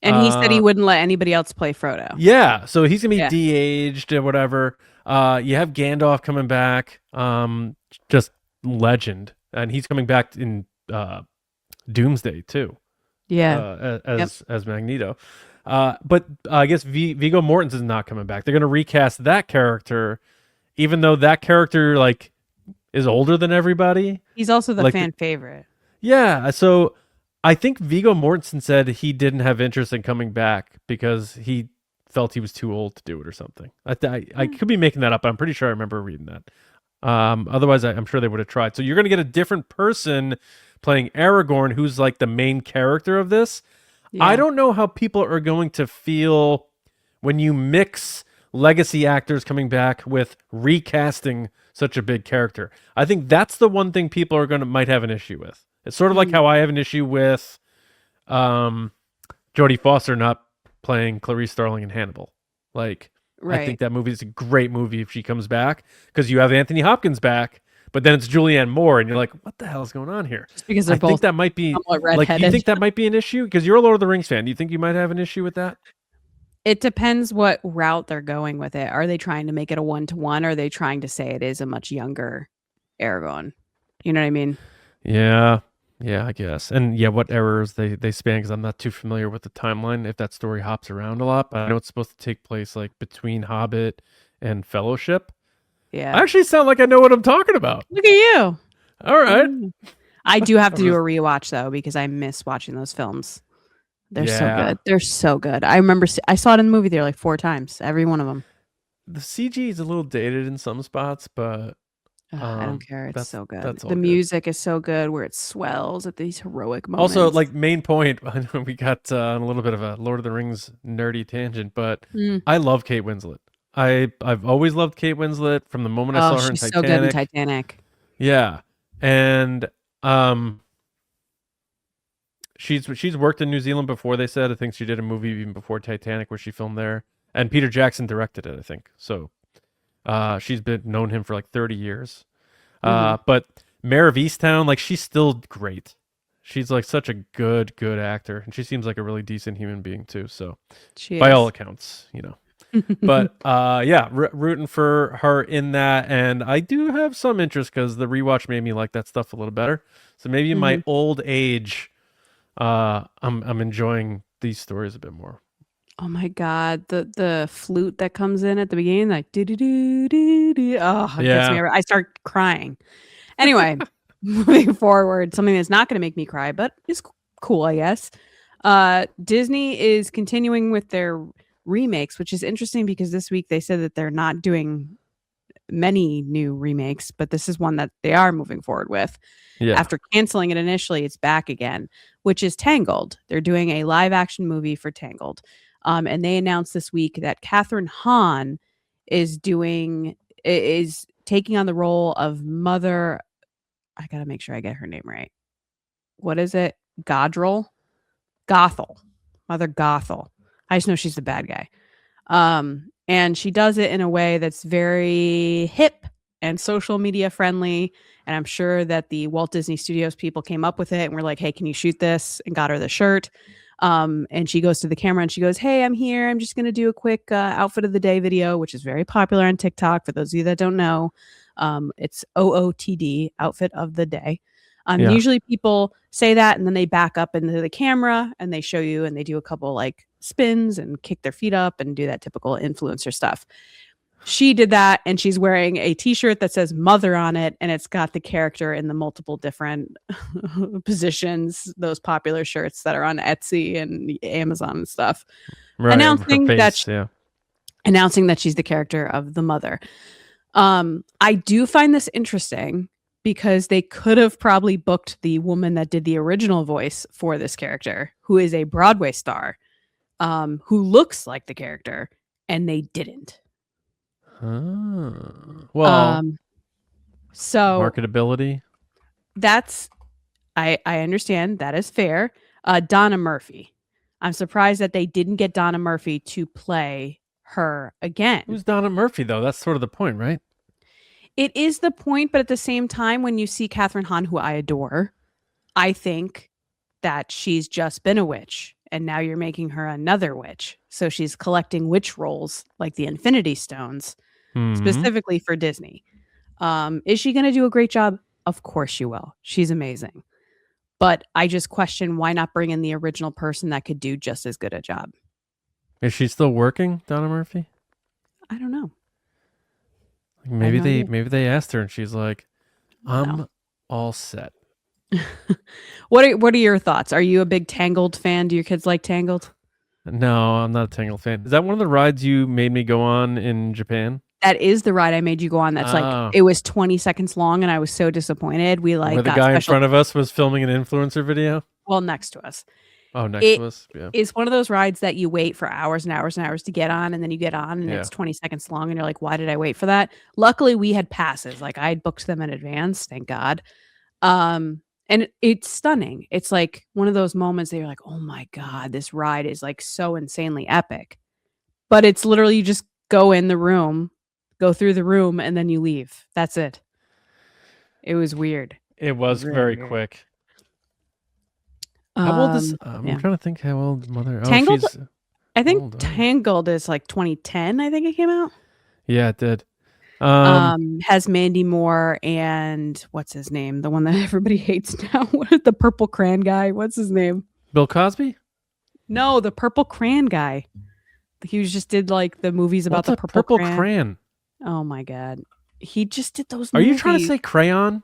And he said he wouldn't let anybody else play Frodo. Yeah, so he's gonna be de-aged or whatever. You have Gandalf coming back, just legend, and he's coming back in Doomsday too. Yeah, as Magneto. But I guess Viggo Mortensen is not coming back. They're gonna recast that character, even though that character like is older than everybody. he's also the like fan favorite. Yeah, so I think Viggo Mortensen said he didn't have interest in coming back because he felt he was too old to do it or something. I could be making that up. I'm pretty sure I remember reading that. Otherwise, I'm sure they would have tried. So you're going to get a different person playing Aragorn, who's like the main character of this. Yeah. I don't know how people are going to feel when you mix legacy actors coming back with recasting such a big character. I think that's the one thing people are might have an issue with. It's sort of like how I have an issue with Jodie Foster not playing Clarice Starling in Hannibal. Like, I think that movie is a great movie if she comes back because you have Anthony Hopkins back, but then it's Julianne Moore, and you're like, what the hell is going on here? Just because they're both think that might be like, do you think that might be an issue? Because you're a Lord of the Rings fan. Do you think you might have an issue with that? It depends what route they're going with it. Are they trying to make it a 1-to-1? Or are they trying to say it is a much younger Aragorn? You know what I mean? Yeah, I guess. And yeah, what errors they span, because I'm not too familiar with the timeline, if that story hops around a lot. But I know it's supposed to take place like between Hobbit and Fellowship. Yeah. I actually sound like I know what I'm talking about. Look at you. All right. I do have to do a rewatch though, because I miss watching those films. They're so good. They're so good. I remember I saw it in the movie theater like 4 times, every one of them. The CG is a little dated in some spots, but I don't care. It's so good. That's all the good. music is so good where it swells at these heroic moments. Also, like, main point, I know we got on a little bit of a Lord of the Rings nerdy tangent, but I love Kate Winslet. I've always loved Kate Winslet from the moment I saw her in she's Titanic. so good in Titanic. Yeah. And she's worked in New Zealand before, they said. I think she did a movie even before Titanic where she filmed there. And Peter Jackson directed it, I think. So she's been known him for like 30 years. But Mare of Easttown, like, she's still great. She's like such a good actor, and she seems like a really decent human being too. So by all accounts, you know. But yeah, rooting for her in that, and I do have some interest because the rewatch made me like that stuff a little better. So maybe in my old age, I'm enjoying these stories a bit more. Oh my god, the flute that comes in at the beginning, like do do do do do. Oh, it gets me I start crying. Anyway, moving forward, something that's not going to make me cry, but is cool, I guess. Disney is continuing with their remakes, which is interesting because this week they said that they're not doing many new remakes, but this is one that they are moving forward with. Yeah. After canceling it initially, it's back again, which is Tangled. They're doing a live action movie for Tangled. And they announced this week that Kathryn Hahn is taking on the role of Mother. I gotta make sure I get her name right. What is it? Gothel. Mother Gothel. I just know she's the bad guy. And she does it in a way that's very hip and social media friendly. And I'm sure that the Walt Disney Studios people came up with it and were like, hey, can you shoot this? And got her the shirt. And she goes to the camera and she goes, hey, I'm here. I'm just going to do a quick outfit of the day video, which is very popular on TikTok. For those of you that don't know, it's OOTD, outfit of the day. Usually people say that and then they back up into the camera and they show you and they do a couple like spins and kick their feet up and do that typical influencer stuff. She did that and she's wearing a t-shirt that says mother on it, and it's got the character in the multiple different positions, those popular shirts that are on Etsy and Amazon and stuff. Right, announcing that she's the character of the mother. I do find this interesting because they could have probably booked the woman that did the original voice for this character, who is a Broadway star, who looks like the character, and they didn't. Well, so marketability. That's I understand that is fair. Donna Murphy. I'm surprised that they didn't get Donna Murphy to play her again. Who's Donna Murphy, though? That's sort of the point, right? It is the point, but at the same time, when you see Kathryn Hahn, who I adore, I think that she's just been a witch, and now you're making her another witch. So she's collecting witch roles like the Infinity Stones, specifically for Disney. Is she going to do a great job? Of course she will. She's amazing. But I just question why not bring in the original person that could do just as good a job. Is she still working, Donna Murphy? I don't know. Maybe they asked her and she's like, I'm all set. What are your thoughts? Are you a big Tangled fan? Do your kids like Tangled? No, I'm not a Tangled fan. Is that one of the rides you made me go on in Japan? That is the ride I made you go on. That's like, it was 20 seconds long and I was so disappointed. We like where the guy in front of us was filming an influencer video? Well, next to us. Oh, next to us? Yeah. It's one of those rides that you wait for hours and hours and hours to get on, and then you get on and it's 20 seconds long and you're like, why did I wait for that? Luckily, we had passes. Like I had booked them in advance, thank God. And it's stunning. It's like one of those moments that you're like, oh my God, this ride is like so insanely epic. But it's literally you just go in the room, go through the room, and then you leave. That's it. It was weird. It was very quick. How old is I'm trying to think how old Mother Tangled? She's I think Tangled is like 2010, I think it came out. Yeah, it did. Has Mandy Moore and what's his name? The one that everybody hates now. What is the purple crayon guy? What's his name? Bill Cosby? No, the purple crayon guy. He just did like the movies about the purple crayon. Oh my God. He just did those movies. Are you trying to say crayon?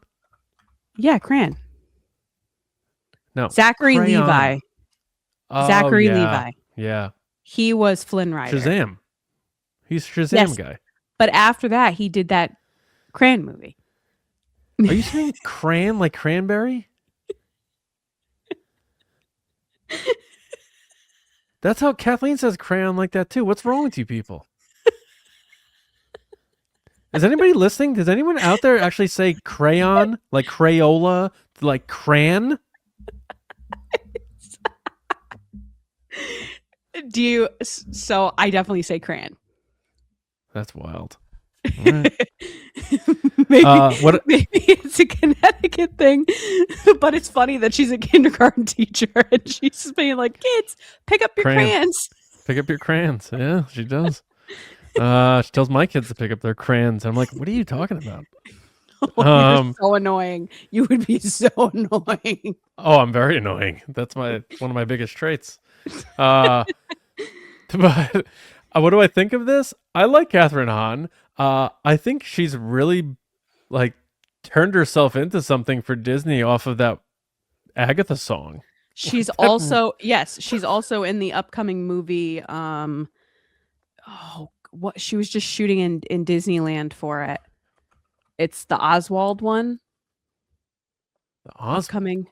Yeah, crayon. No. Zachary crayon. Levi. Zachary Levi. Yeah. He was Flynn Rider. Shazam. He's Shazam guy. But after that, he did that crayon movie. Are you saying crayon like cranberry? That's how Kathleen says crayon like that too. What's wrong with you people? Is anybody listening? Does anyone out there actually say crayon like Crayola like crayon? So I definitely say crayon. That's wild. Right. maybe it's a Connecticut thing, but it's funny that she's a kindergarten teacher and she's just being like, kids, pick up your crayons. Pick up your crayons. Yeah, she does. She tells my kids to pick up their crayons. I'm like, what are you talking about? You're so annoying. You would be so annoying. Oh, I'm very annoying. That's one of my biggest traits. But what do I think of this? I like Kathryn Hahn. I think she's really like turned herself into something for Disney off of that Agatha song. She's also in the upcoming movie. What she was just shooting in Disneyland for it. It's the Oswald one. The Oswald?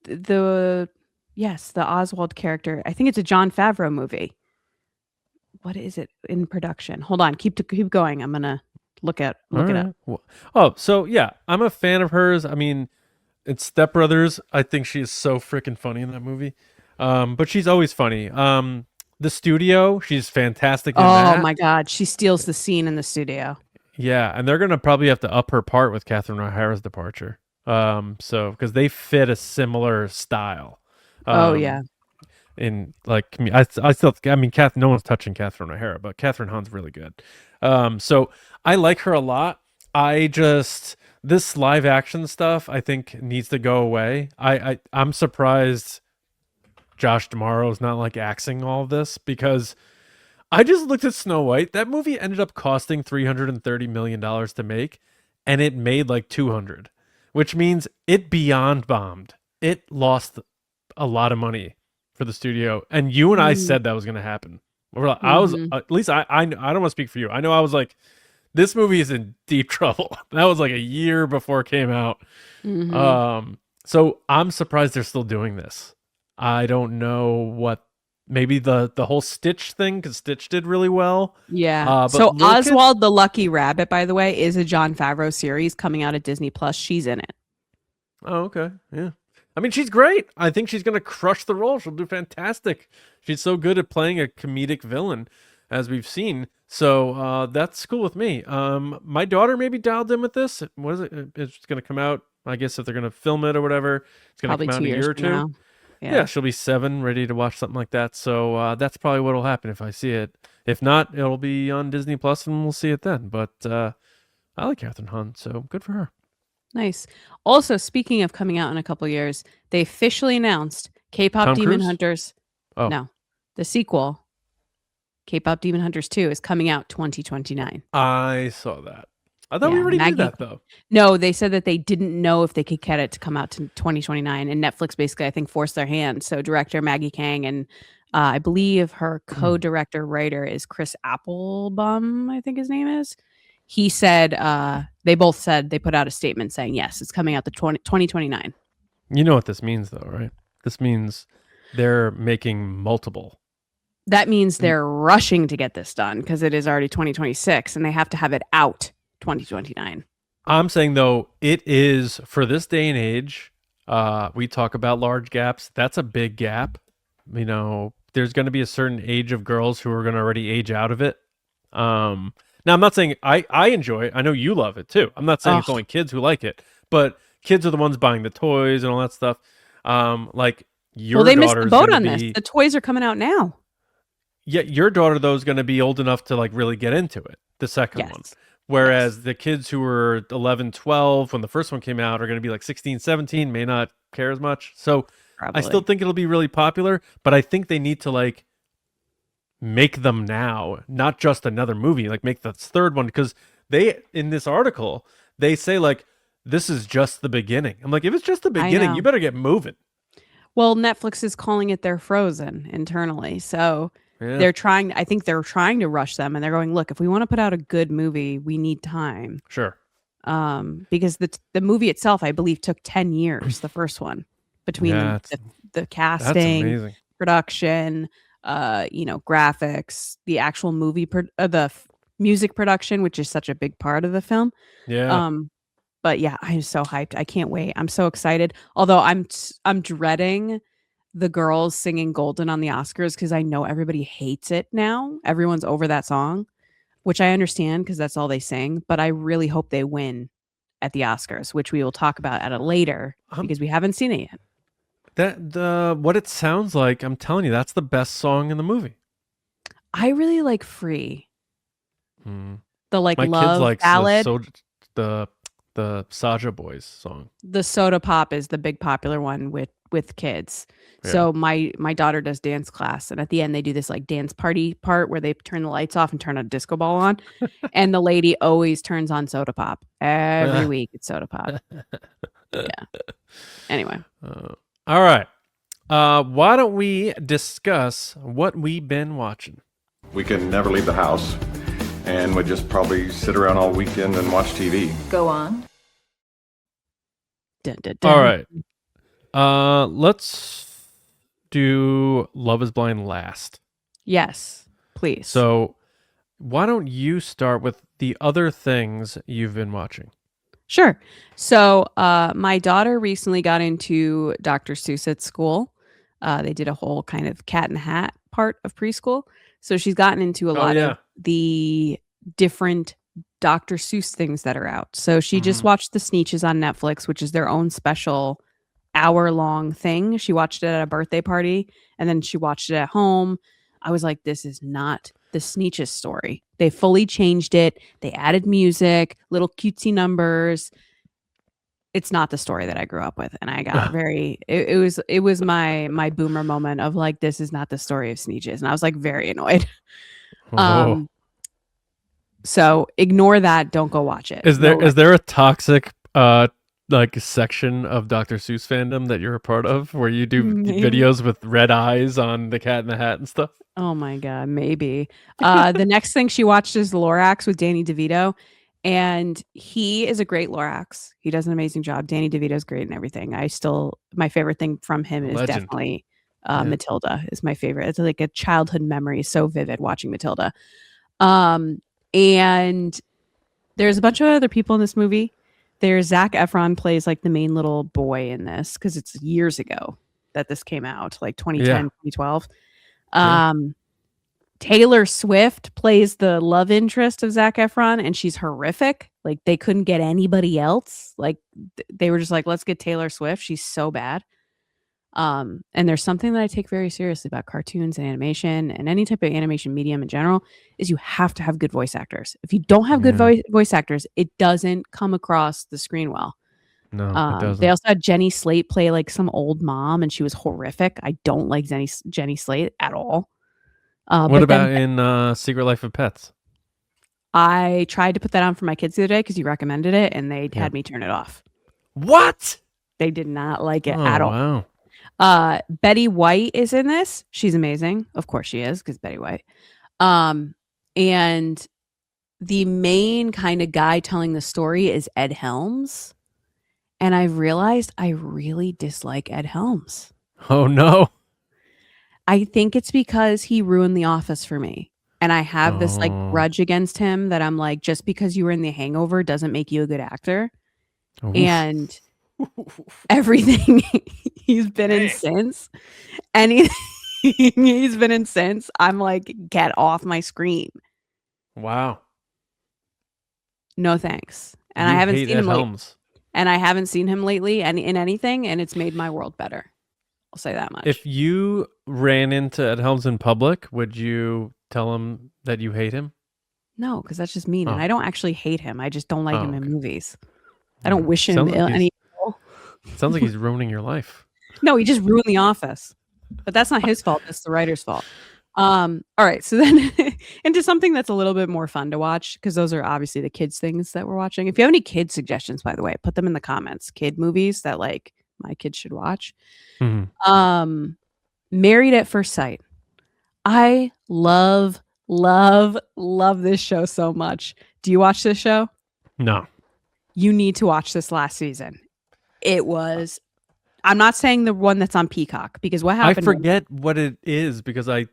The Oswald character. I think it's a Jon Favreau movie. What is it in production? Hold on, keep going. I'm gonna look it up. Oh, so yeah, I'm a fan of hers. I mean, it's Step Brothers. I think she is so freaking funny in that movie. But she's always funny. The Studio, she's fantastic in that. Oh my God, she steals the scene in The Studio. Yeah, and they're gonna probably have to up her part with Catherine O'Hara's departure. So because they fit a similar style. In like no one's touching Catherine O'Hara, but Kathryn Hahn's really good. So I like her a lot. This live action stuff I think needs to go away. I'm surprised Josh D'Amaro's not like axing all of this, because I just looked at Snow White. That movie ended up costing $330 million to make, and it made like 200, which means it beyond bombed. It lost a lot of money for the studio, and you and I said that was going to happen. I was at least I don't want to speak for you. I know I was like, this movie is in deep trouble. That was like a year before it came out. So I'm surprised they're still doing this. I don't know what. Maybe the whole Stitch thing, because Stitch did really well. Yeah. So Oswald the Lucky Rabbit, by the way, is a Jon Favreau series coming out at Disney Plus. She's in it. Oh, okay. Yeah. I mean, she's great. I think she's going to crush the role. She'll do fantastic. She's so good at playing a comedic villain, as we've seen. So that's cool with me. My daughter maybe dialed in with this. What is it? It's going to come out, I guess, if they're going to film it or whatever. It's going to Probably come out 2 in a years year or from two. now. Yeah, she'll be 7, ready to watch something like that. So that's probably what will happen if I see it. If not, it'll be on Disney Plus, and we'll see it then. But I like Kathryn Hahn, so good for her. Nice. Also, speaking of coming out in a couple years, they officially announced K-pop Tom Demon Cruise? Hunters. Oh. No, the sequel, K-pop Demon Hunters 2, is coming out 2029. I saw that. I thought we Yeah, already knew Maggie- that, though. No, they said that they didn't know if they could get it to come out to 2029, and Netflix basically, I think, forced their hand. So director Maggie Kang and I believe her co-director writer is Chris Applebaum, I think his name is. He said, they both said, they put out a statement saying, yes, it's coming out 2029. You know what this means, though, right? This means they're making multiple. That means they're rushing to get this done because it is already 2026 and they have to have it out 2029. I'm saying, though, it is, for this day and age, we talk about large gaps. That's a big gap. You know, there's going to be a certain age of girls who are going to already age out of it. Now, I'm not saying I enjoy it. I know you love it, too. I'm not saying it's only kids who like it. But kids are the ones buying the toys and all that stuff. Like, your they missed the daughter's boat gonna on be, this. The toys are coming out now. Yeah, your daughter, though, is going to be old enough to, like, really get into it, the second one. Whereas the kids who were 11, 12 when the first one came out are going to be like 16, 17, may not care as much. So Probably. I still think it'll be really popular, but I think they need to like make them now, not just another movie, like make the third one, because they, in this article, they say like, this is just the beginning. I'm like, if it's just the beginning, you better get moving. Well, Netflix is calling it their Frozen internally. So Yeah. I think they're trying to rush them, and they're going, look, if we want to put out a good movie, we need time. Sure. Because the movie itself, I believe, took 10 years, the first one, between the casting, production, graphics, the actual movie, music production, which is such a big part of the film. Yeah. But yeah, I'm so hyped. I can't wait. I'm so excited. Although I'm dreading the girls singing Golden on the Oscars because I know everybody hates it now. Everyone's over that song, which I understand because that's all they sing. But I really hope they win at the Oscars, which we will talk about at a later because we haven't seen it yet. What it sounds like, I'm telling you, that's the best song in the movie. I really like Free. The My love kids like ballad. The SHAH Boys song. The Soda Pop is the big popular one with kids. Yeah. So my daughter does dance class, and at the end they do this like dance party part where they turn the lights off and turn a disco ball on, and the lady always turns on Soda Pop every week. It's Soda Pop. Yeah. Anyway. All right. Why don't we discuss what we've been watching? We can never leave the house, and would just probably sit around all weekend and watch TV. Go on. Dun, dun, dun. All right. Let's do Love is Blind last. Yes, please. So why don't you start with the other things you've been watching? Sure. So my daughter recently got into Dr. Seuss at school. They did a whole kind of cat in the hat part of preschool. So she's gotten into a lot of the different Dr. Seuss things that are out. So she just watched The Sneetches on Netflix, which is their own special hour-long thing. She watched it at a birthday party, and then she watched it at home. I was like, this is not the Sneetches story. They fully changed it. They added music, little cutesy numbers. It's not the story that I grew up with. And I got it was my boomer moment of like, this is not the story of Sneetches. And I was like very annoyed. So ignore that. Don't go watch it. Is there a toxic like section of Dr. Seuss fandom that you're a part of where you do videos with red eyes on the Cat in the Hat and stuff? Oh my God, maybe. The next thing she watched is Lorax with Danny DeVito. And he is a great Lorax. He does an amazing job. Danny DeVito's great and everything. My favorite thing from him is definitely Matilda is my favorite. It's like a childhood memory. So vivid watching Matilda. And there's a bunch of other people in this movie. there's Zac Efron plays like the main little boy in this because it's years ago that this came out, like 2010, 2012. Taylor Swift plays the love interest of Zac Efron, and she's horrific. Like they couldn't get anybody else. Like they were just like, let's get Taylor Swift. She's so bad. And there's something that I take very seriously about cartoons and animation and any type of animation medium in general is you have to have good voice actors. If you don't have good voice actors, it doesn't come across the screen well. No, it doesn't. They also had Jenny Slate play like some old mom, and she was horrific. I don't like Jenny Slate at all. What about in Secret Life of Pets? I tried to put that on for my kids the other day because you recommended it, and they had me turn it off. What? They did not like it at all. Wow. Betty White is in this. She's amazing. Of course she is, because Betty White. And the main kind of guy telling the story is Ed Helms. And I realized I really dislike Ed Helms. Oh, no. I think it's because he ruined The Office for me. And I have this like grudge against him that I'm like, just because you were in The Hangover doesn't make you a good actor. Oof. And everything he's been in since, anything he's been in since, I'm like, get off my screen. Wow. No thanks. And I haven't seen him lately. And I haven't seen him lately in anything, and it's made my world better. I'll say that much. If you ran into Ed Helms in public, would you tell him that you hate him? No, because that's just mean. And I don't actually hate him. I just don't like him in movies. I don't wish him Sounds any ill. Sounds like he's ruining your life. No, he just ruined The Office. But that's not his fault. That's the writer's fault. All right. So then into something that's a little bit more fun to watch, because those are obviously the kids things that we're watching. If you have any kid suggestions, by the way, put them in the comments. Kid movies that like my kids should watch. Mm-hmm. Married at First Sight. I love this show so much. Do you watch this show? No. You need to watch this last season. It was, I'm not saying the one that's on Peacock, because what happened? I forget what it is because I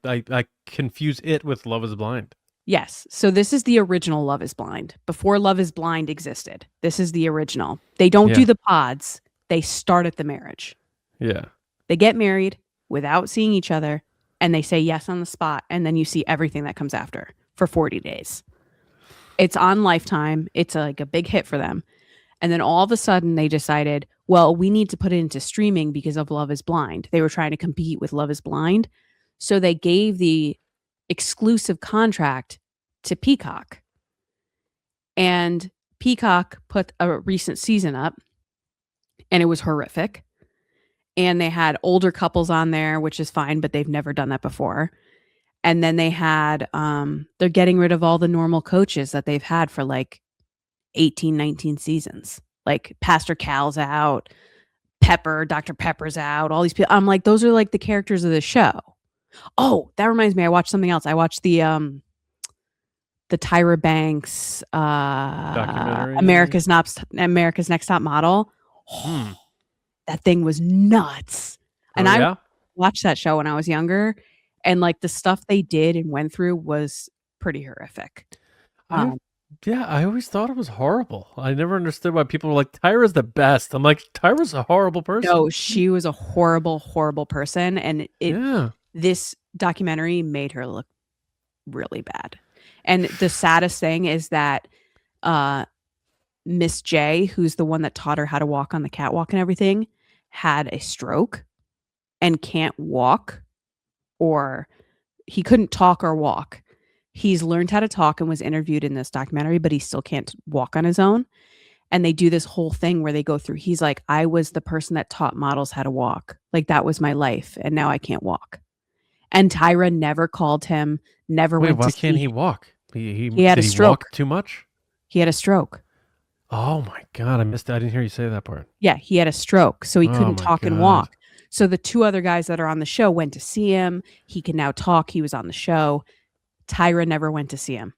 confuse it with Love is Blind. Yes. So this is the original Love is Blind. Before Love is Blind existed. This is the original. They don't do the pods. They start at the marriage. Yeah. They get married without seeing each other, and they say yes on the spot, and then you see everything that comes after for 40 days. It's on Lifetime. It's like a big hit for them. And then all of a sudden they decided, well, we need to put it into streaming because of Love is Blind. They were trying to compete with Love is Blind. So they gave the exclusive contract to Peacock. And Peacock put a recent season up, and it was horrific. And they had older couples on there, which is fine, but they've never done that before. And then they had, they're getting rid of all the normal coaches that they've had for like 18, 19 seasons. Like Pastor Cal's out, Dr. Pepper's out, all these people. I'm like, those are like the characters of the show. Oh, that reminds me. I watched something else. I watched the Tyra Banks, documentary. America's Next Top Model. That thing was nuts. And I watched that show when I was younger, and like the stuff they did and went through was pretty horrific. I always thought it was horrible. I never understood why people were like, Tyra's the best. I'm like, Tyra's a horrible person. No, she was a horrible, horrible person. And this documentary made her look really bad. And the saddest thing is that Miss J, who's the one that taught her how to walk on the catwalk and everything, had a stroke and can't walk, or he couldn't talk or walk. He's learned how to talk and was interviewed in this documentary, but he still can't walk on his own. And they do this whole thing where they go through, he's like, I was the person that taught models how to walk. Like that was my life. And now I can't walk. And Tyra never called him, never went to why can't he walk? He had a stroke. Too much? He had a stroke. Oh my God. I missed it. I didn't hear you say that part. Yeah. He had a stroke. So he couldn't talk and walk. So the two other guys that are on the show went to see him. He can now talk. He was on the show. Tyra never went to see him.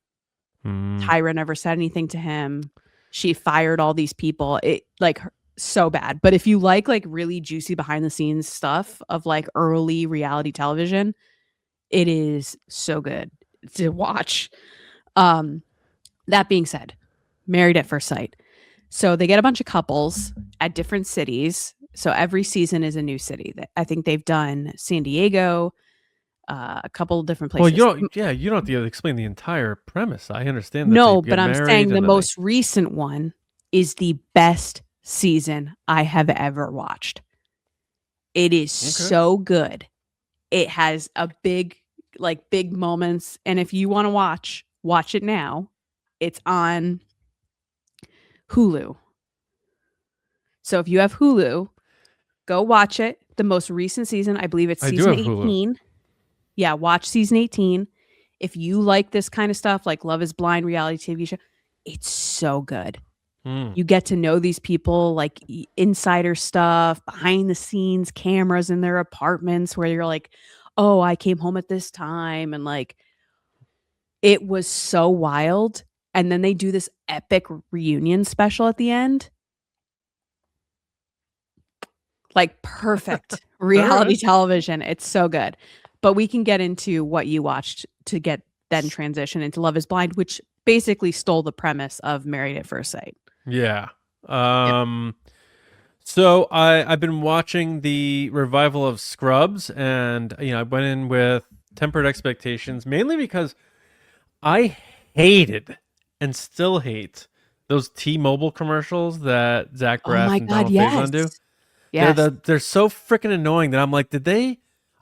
Tyra never said anything to him. She fired all these people. It like so bad. But if you like really juicy behind the scenes stuff of like early reality television, it is so good to watch. That being said, Married at First Sight. So they get a bunch of couples at different cities. So every season is a new city. I think they've done San Diego, a couple of different Well, places. you don't have to explain the entire premise. I understand that No, they but get I'm married saying the and then most recent one is the best season I have ever watched. It is so good. It has a big moments. And if you want to watch it now. It's on Hulu. So if you have Hulu, go watch it. The most recent season, I believe it's I do season have Hulu. 18. Yeah, watch season 18. If you like this kind of stuff, like Love is Blind reality TV show, it's so good. You get to know these people, like insider stuff, behind the scenes cameras in their apartments where you're like, oh, I came home at this time. And like, it was so wild. And then they do this epic reunion special at the end. Like perfect reality television. It's so good. But we can get into what you watched to get then transition into Love is Blind, which basically stole the premise of Married at First Sight. Yeah. So I've been watching the revival of Scrubs, and I went in with tempered expectations, mainly because I hated and still hate those T-Mobile commercials that Zach Braff and Donald Faison do. Yes. They're so freaking annoying that I'm like,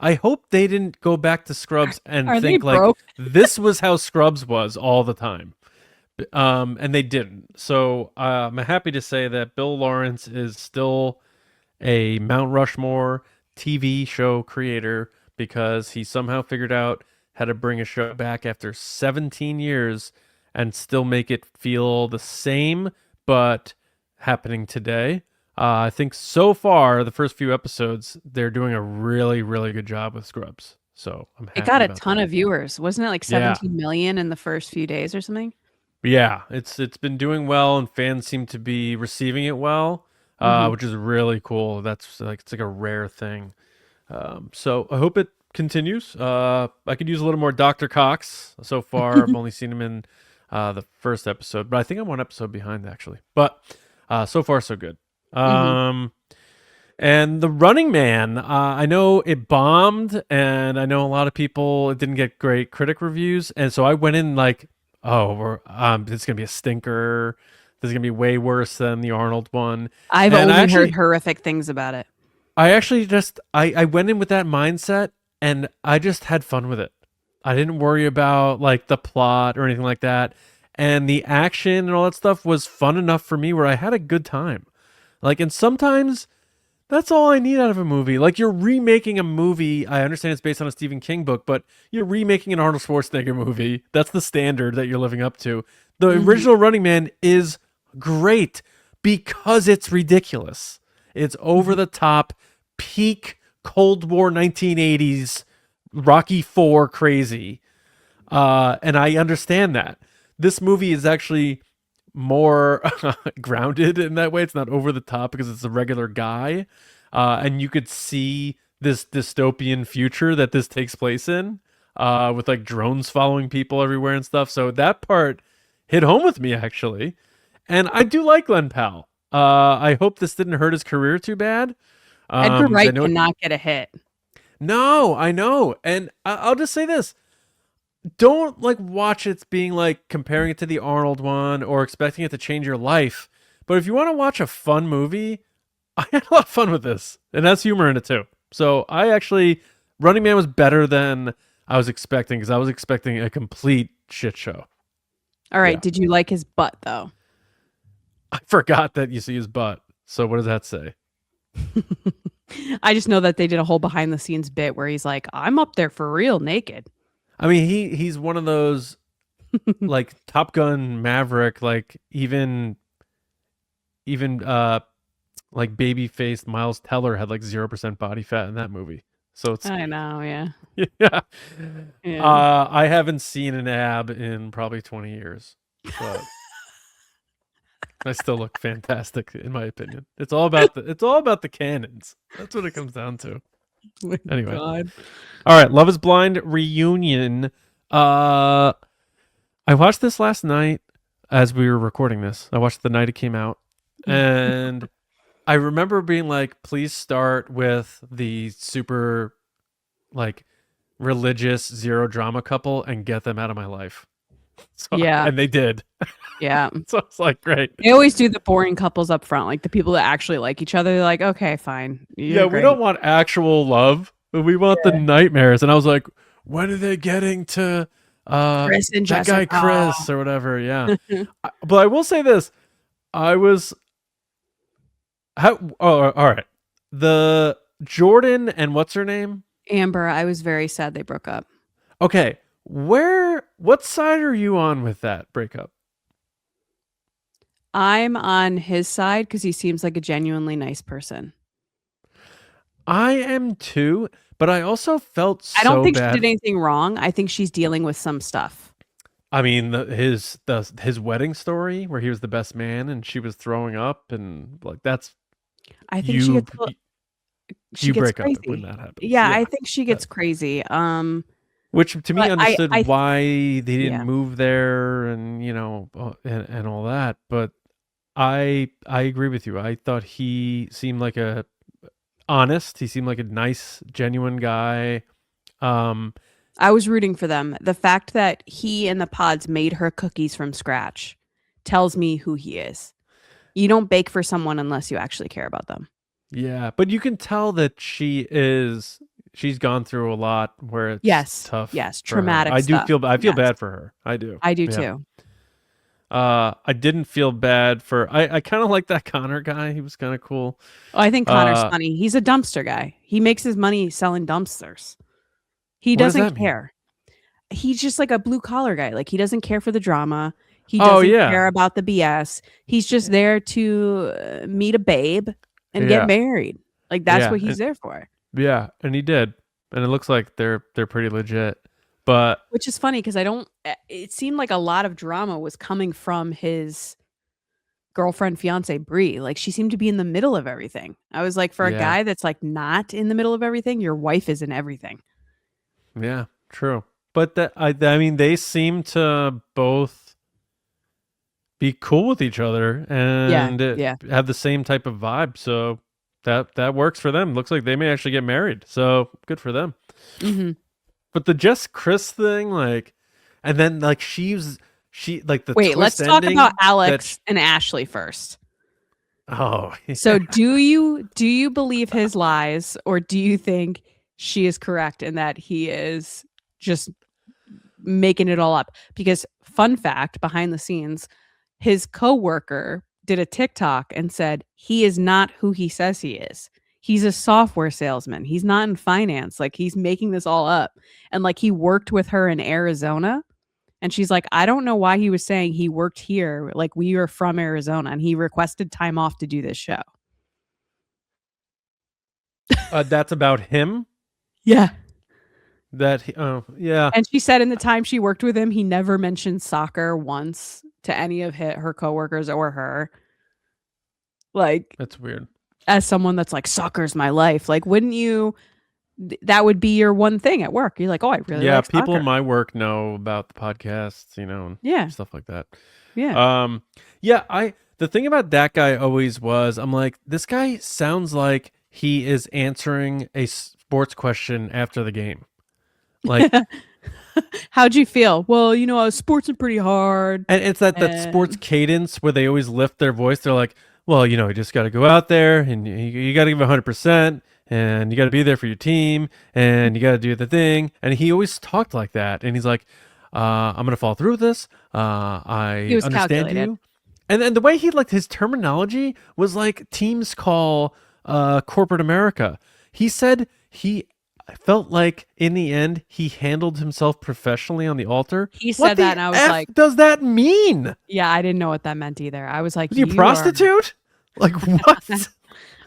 I hope they didn't go back to Scrubs and think like this was how Scrubs was all the time. And they didn't. So I'm happy to say that Bill Lawrence is still a Mount Rushmore TV show creator because he somehow figured out how to bring a show back after 17 years and still make it feel the same, but happening today. I think so far, the first few episodes, they're doing a really, really good job with Scrubs. So I'm happy. It got a ton of viewers. Wasn't it like 17 million in the first few days or something? Yeah, it's been doing well, and fans seem to be receiving it well, which is really cool. It's like a rare thing. So I hope it continues. I could use a little more Dr. Cox. So far, I've only seen him in the first episode, but I think I'm one episode behind actually. But so far, so good. And The Running Man, I know it bombed, and I know a lot of people, it didn't get great critic reviews, and so I went in like, it's gonna be a stinker. This is gonna be way worse than the Arnold one. I've only heard horrific things about it. I actually I went in with that mindset, and I just had fun with it. I didn't worry about like the plot or anything like that, and the action and all that stuff was fun enough for me where I had a good time. Like, and sometimes that's all I need out of a movie. Like, you're remaking a movie. I understand it's based on a Stephen King book, but you're remaking an Arnold Schwarzenegger movie. That's the standard that you're living up to. The original Running Man is great because it's ridiculous. It's over the top, peak Cold War 1980s Rocky IV crazy. And I understand that. This movie is actually more grounded in that way. It's not over the top because it's a regular guy, and you could see this dystopian future that this takes place in, with like drones following people everywhere and stuff. So that part hit home with me actually, and I do like Glen Powell. I hope this didn't hurt his career too bad. Edgar Wright cannot get a hit. No, I know, and I'll just say this. Don't like watch it being like comparing it to the Arnold one or expecting it to change your life. But if you want to watch a fun movie, I had a lot of fun with this, and has humor in it too. So Running Man was better than I was expecting because I was expecting a complete shit show. All right. Yeah. Did you like his butt though? I forgot that you see his butt. So what does that say? I just know that they did a whole behind the scenes bit where he's like, I'm up there for real naked. I mean, he's one of those like Top Gun Maverick, like even like baby-faced Miles Teller had like 0% body fat in that movie. So it's I know, yeah. Yeah. I haven't seen an ab in probably 20 years. But I still look fantastic in my opinion. It's all about the cannons. That's what it comes down to. Anyway. God. All right, Love is Blind reunion. I watched this last night as we were recording this. I watched the night it came out. And I remember being like, please start with the super like religious zero drama couple and get them out of my life. So, Yeah. and they did. Yeah. So it's like, great. They always do the boring couples up front, like the people that actually like each other. They're like, okay, fine. Yeah, we don't want actual love, but we want the nightmares. And I was like, when are they getting to Chris and that guy Jessica. Chris or whatever? Yeah. But I will say this. I was all right. The Jordan and what's her name? Amber, I was very sad they broke up. Okay. What side are you on with that breakup? I'm on his side because he seems like a genuinely nice person. I am too, but I also felt so I don't think bad. she did anything wrong. I think she's dealing with some stuff. I mean, his wedding story where he was the best man and she was throwing up and like that's. I think she gets break crazy. up when that happens. Yeah, I think she gets crazy. Which to me understood I why they didn't move there and and all that, but I agree with you. I thought he seemed like honest. He seemed like a nice, genuine guy. I was rooting for them. The fact that he and the pods made her cookies from scratch tells me who he is. You don't bake for someone unless you actually care about them. Yeah, but you can tell that she's gone through a lot where it's tough. Yes, traumatic I stuff. I feel bad for her. I do. I do too. I didn't feel bad for I kind of like that Connor guy. He was kind of cool. Oh, I think Connor's funny. He's a dumpster guy. He makes his money selling dumpsters. He doesn't care. He's just like a blue collar guy. Like he doesn't care for the drama. He doesn't care about the BS. He's just there to meet a babe and get married. Like that's what he's there for. Yeah, and he did. And it looks like they're pretty legit. But which is funny because it seemed like a lot of drama was coming from his girlfriend, fiance Bree. Like she seemed to be in the middle of everything. I was like, for a guy that's like not in the middle of everything, your wife is in everything. Yeah, true. But I mean, they seem to both be cool with each other and have the same type of vibe. So that works for them. Looks like they may actually get married. So good for them. Mm-hmm. But the Jess Chris thing, like, and then like she like the wait. Let's talk about Alex and Ashley first. Oh, yeah. So do you believe his lies, or do you think she is correct in that he is just making it all up? Because fun fact, behind the scenes, his coworker did a TikTok and said he is not who he says he is. He's a software salesman. He's not in finance. Like he's making this all up. And like he worked with her in Arizona. And she's like, I don't know why he was saying he worked here. Like we were from Arizona and he requested time off to do this show. That's about him? Yeah. Yeah. And she said in the time she worked with him, he never mentioned soccer once to any of her coworkers or her. Like, that's weird. As someone that's like, soccer's my life. Like, wouldn't you? That would be your one thing at work. You're like, oh, I really like soccer. People in my work know about the podcasts, and stuff like that. Yeah. The thing about that guy always was, I'm like, this guy sounds like he is answering a sports question after the game. Like, how'd you feel? Well, I was sportsing pretty hard. And it's that sports cadence where they always lift their voice. They're like, well, you just got to go out there and you got to give 100% and you got to be there for your team and you got to do the thing. And he always talked like that. And he's like, I'm going to follow through with this. I understand calculated. you. And then the way his terminology was like teams call corporate America. He said I felt like in the end he handled himself professionally on the altar. He said that, and I was like, does that mean? Yeah, I didn't know what that meant either. I was like, you prostitute? Like what?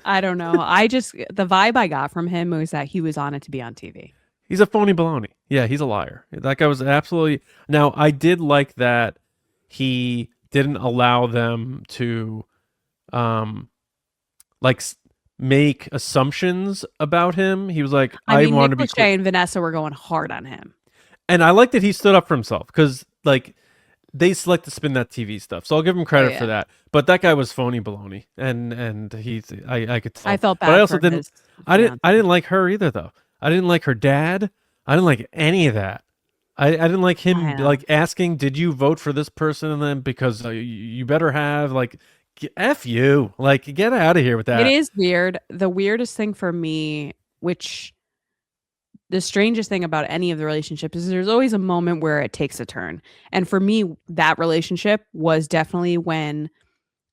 I don't know. The vibe I got from him was that he was on it to be on TV. He's a phony baloney. Yeah, he's a liar. That guy was absolutely. Now, I did like that he didn't allow them to, make assumptions about him. He was like, I mean, want to be. Nick Lachey and Vanessa were going hard on him, and I like that he stood up for himself because, like, they like to spin that TV stuff, so I'll give him credit for that. But that guy was phony baloney, and he's I could tell. I felt bad. But I also for didn't. his I fiance. didn't like her either, though. I didn't like her dad. I didn't like any of that. I didn't like him I know. like asking, "Did you vote for this person?" And then because you better have like, F you, like get out of here with that. It is weird. The weirdest thing for me, which the strangest thing about any of the relationships is there's always a moment where it takes a turn. And for me, that relationship was definitely when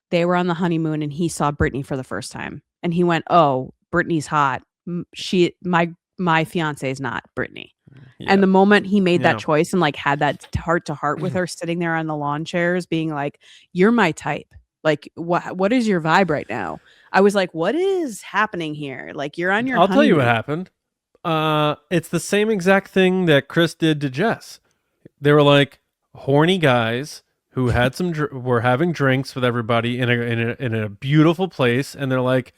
they were on the honeymoon and he saw Brittany for the first time. And he went, "Oh, Brittany's hot. My fiance is not Brittany." Yeah. And the moment he made that choice and like had that heart to heart with her sitting there on the lawn chairs being like, "You're my type. Like what is your vibe right now?" I was like, "What is happening here? Like you're on your I'll tell you what honeymoon." happened. It's the same exact thing that Chris did to Jess. They were like horny guys who had were having drinks with everybody in a beautiful place, and they're like,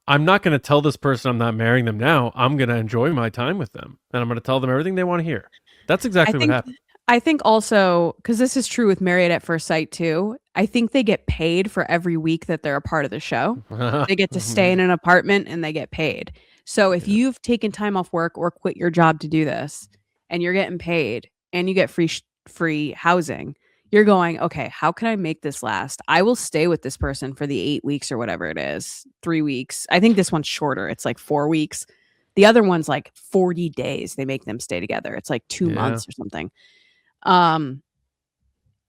"I'm not going to tell this person I'm not marrying them now. I'm going to enjoy my time with them, and I'm going to tell them everything they want to hear." That's exactly what happened. I think also, because this is true with Married at First Sight too, I think they get paid for every week that they're a part of the show. They get to stay in an apartment and they get paid. So if you've taken time off work or quit your job to do this and you're getting paid and you get free housing, you're going, "Okay, how can I make this last? I will stay with this person for the 8 weeks or whatever it is, 3 weeks." I think this one's shorter. It's like 4 weeks. The other one's like 40 days. They make them stay together. It's like 2 months or something.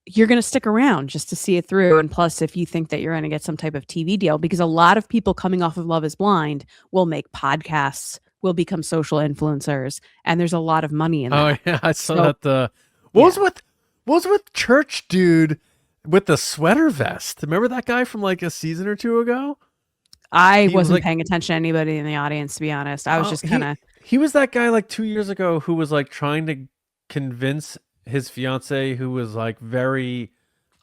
You're going to stick around just to see it through. And plus, if you think that you're going to get some type of TV deal, because a lot of people coming off of Love is Blind will make podcasts, will become social influencers, and there's a lot of money in that. Oh yeah, I saw that. What was with church dude with the sweater vest? Remember that guy from like a season or two ago? I wasn't paying attention to anybody in the audience, to be honest. I was just kind of... He was that guy like 2 years ago who was like trying to convince his fiance, who was like very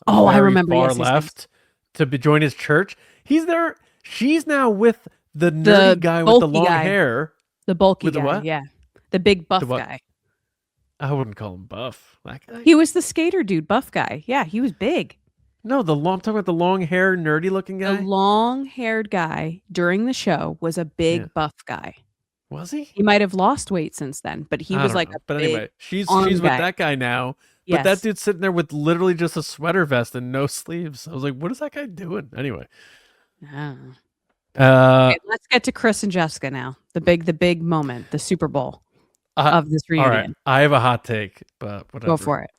I remember far left, to join his church. He's there. She's now with the nerdy guy with the long hair. The bulky with guy, the what? yeah. The big buff guy. I wouldn't call him buff. That guy? He was the skater dude, buff guy. Yeah, he was big. No, I'm talking about the long hair, nerdy looking guy. The long haired guy during the show was a big buff guy. Was he? He might have lost weight since then, but he was like a But anyway, she's with that guy now. But that dude's sitting there with literally just a sweater vest and no sleeves. I was like, what is that guy doing? Anyway. Okay, let's get to Chris and Jessica now. The big moment, the Super Bowl of this reunion. All right. I have a hot take, but whatever. Go for it.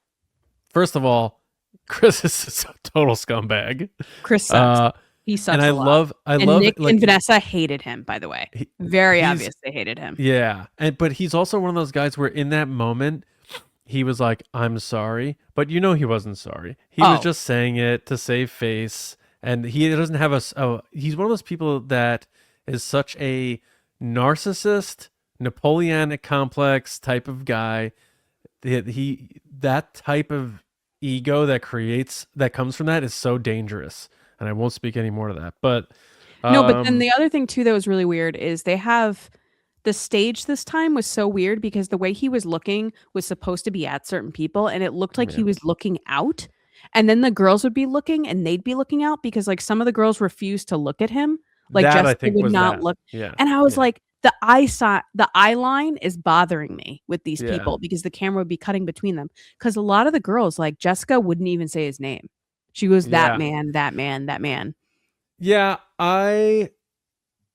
First of all, Chris is a total scumbag. Chris sucks. He sucks. And I love Nick and Vanessa hated him, by the way. Very obvious they hated him. Yeah. But he's also one of those guys where in that moment he was like, "I'm sorry," but he wasn't sorry. He was just saying it to save face, and he doesn't have he's one of those people that is such a narcissist, Napoleonic complex type of guy. That type of ego that comes from that is so dangerous. And I won't speak any more to that. But no, but then the other thing too that was really weird is they have the stage this time was so weird because the way he was looking was supposed to be at certain people, and it looked like he was looking out. And then the girls would be looking and they'd be looking out because like some of the girls refused to look at him. Like Jessica would not look. Yeah. And I was like, the eye line is bothering me with these people because the camera would be cutting between them. Because a lot of the girls, like Jessica, wouldn't even say his name. She was that man, that man, that man. Yeah,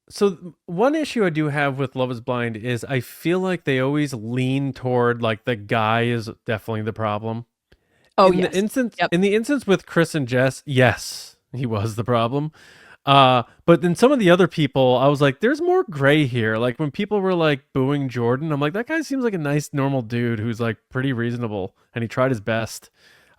so one issue I do have with Love is Blind is I feel like they always lean toward like the guy is definitely the problem. In the instance with Chris and Jess, yes, he was the problem. But then some of the other people, I was like, there's more gray here. Like when people were like booing Jordan, I'm like, that guy seems like a nice, normal dude who's like pretty reasonable and he tried his best.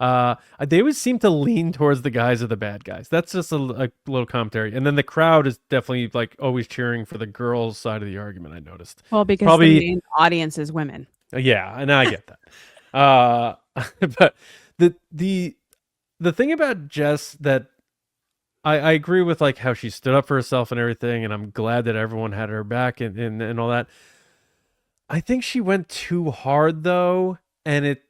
They always seem to lean towards the guys are the bad guys. That's just a little commentary. And then the crowd is definitely like always cheering for the girls' side of the argument, I noticed. Well, because the main audience is women. Yeah, and I get that. But the thing about Jess that I agree with, like how she stood up for herself and everything, and I'm glad that everyone had her back and all that. I think she went too hard though, and it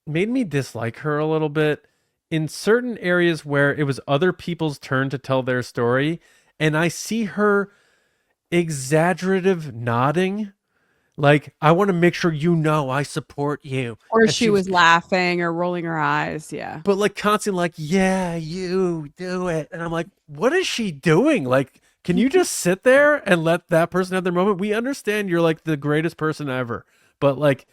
made me dislike her a little bit in certain areas where it was other people's turn to tell their story, and I see her exaggerative nodding, like, I want to make sure you know I support you. Or And she was laughing or rolling her eyes. Yeah. but like constantly like, yeah, you do it. And I'm like, what is she doing? Like, can you just sit there and let that person have their moment? We understand you're like the greatest person ever, but like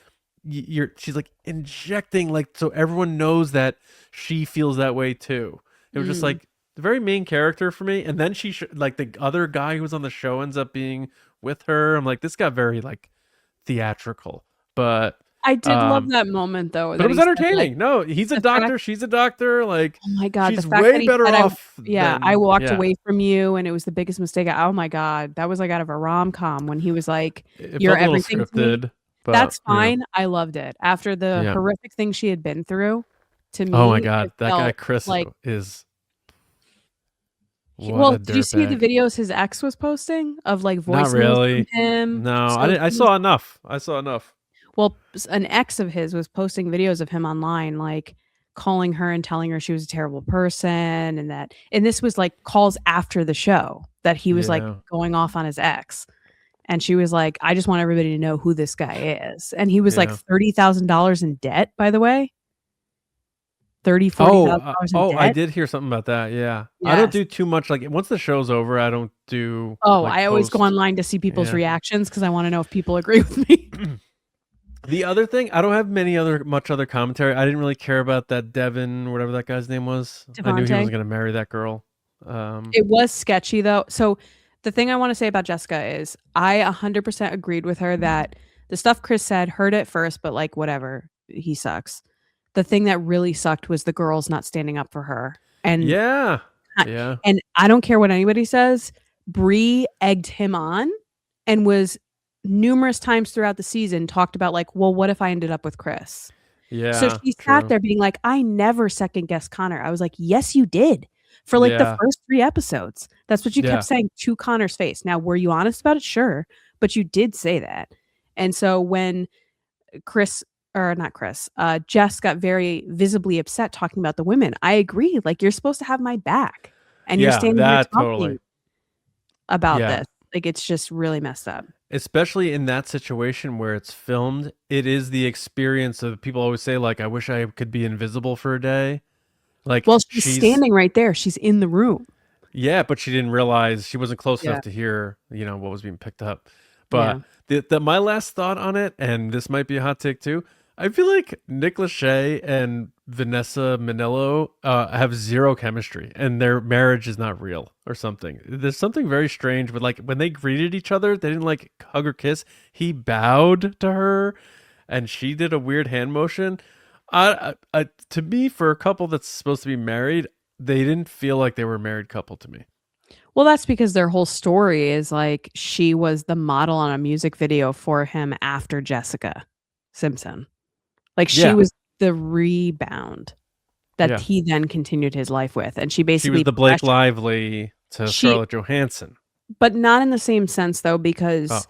she's like injecting, like, so everyone knows that she feels that way too. It was just like the very main character for me. And then like the other guy who was on the show ends up being with her. I'm like, this got very like theatrical, but I did love that moment though. but it was entertaining. No, he's a doctor. She's a doctor. Like, oh my God, she's the fact way that he better said, off. I walked away from you and it was the biggest mistake. Oh my God. That was like out of a rom-com when he was like, you're everything to me. But, that's fine. I loved it. After the horrific thing she had been through, to me. Oh my God. That guy, Chris, like, is. Well, did you see the videos his ex was posting of like voice from him? No, so I saw enough. Well, an ex of his was posting videos of him online, like calling her and telling her she was a terrible person, and this was like calls after the show that he was like going off on his ex, and she was like, "I just want everybody to know who this guy is," and he was like $30,000 in debt, by the way. $40,000 in debt. I did hear something about that. Yeah. Yes. I don't do too much. Like once the show's over, I don't do. I always go online to see people's reactions because I want to know if people agree with me. The other thing, I don't have much other commentary. I didn't really care about that Devin, whatever that guy's name was. Devontae. I knew he wasn't going to marry that girl. It was sketchy though. So the thing I want to say about Jessica is I 100% agreed with her that the stuff Chris said hurt at first, but like whatever, he sucks. The thing that really sucked was the girls not standing up for her. And and I don't care what anybody says. Bree egged him on and was numerous times throughout the season talked about like, well, what if I ended up with Chris? Yeah. So she sat there being like, I never second guessed Connor. I was like, yes, you did. For like the first 3 episodes. That's what you kept saying to Connor's face. Now, were you honest about it? Sure. But you did say that. And so when Jess got very visibly upset talking about the women, I agree. Like, you're supposed to have my back. And you're standing there talking about this. Like, it's just really messed up. Especially in that situation where it's filmed, it is the experience of, people always say, like, I wish I could be invisible for a day. Like, well, she's standing right there. She's in the room. Yeah, but she didn't realize, she wasn't close enough to hear, what was being picked up. But my last thought on it, and this might be a hot take too, I feel like Nick Lachey and Vanessa Minnello have zero chemistry, and their marriage is not real or something. There's something very strange with, like, when they greeted each other, they didn't like hug or kiss. He bowed to her, and she did a weird hand motion. To me, for a couple that's supposed to be married, they didn't feel like they were a married couple to me. Well, that's because their whole story is like she was the model on a music video for him after Jessica Simpson. Like she was the rebound that he then continued his life with. And she basically... She was the Blake Lively to Scarlett Johansson. But not in the same sense, though, because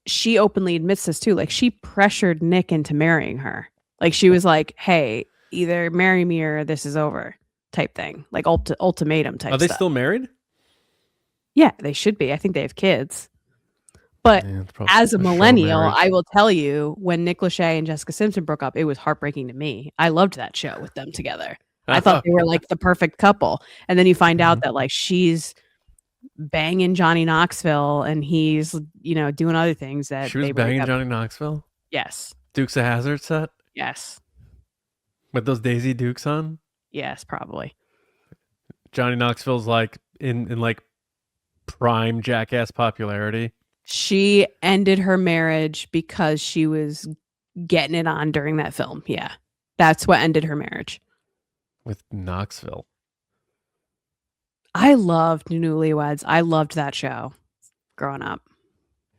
she openly admits this, too. Like, she pressured Nick into marrying her. Like, she was like, hey, either marry me or this is over type thing. Like, ultimatum type stuff. Are they still married? Yeah, they should be. I think they have kids. But as a millennial, I will tell you, when Nick Lachey and Jessica Simpson broke up, it was heartbreaking to me. I loved that show with them together. I thought they were like the perfect couple. And then you find out that like she's banging Johnny Knoxville and he's, doing other things that she was banging Johnny Knoxville? Yes. Dukes of Hazzard set? Yes. With those Daisy Dukes on? Yes, probably. Johnny Knoxville's like in like prime Jackass popularity. She ended her marriage because she was getting it on during that film. Yeah. That's what ended her marriage. With Knoxville. I loved Newlyweds. I loved that show growing up.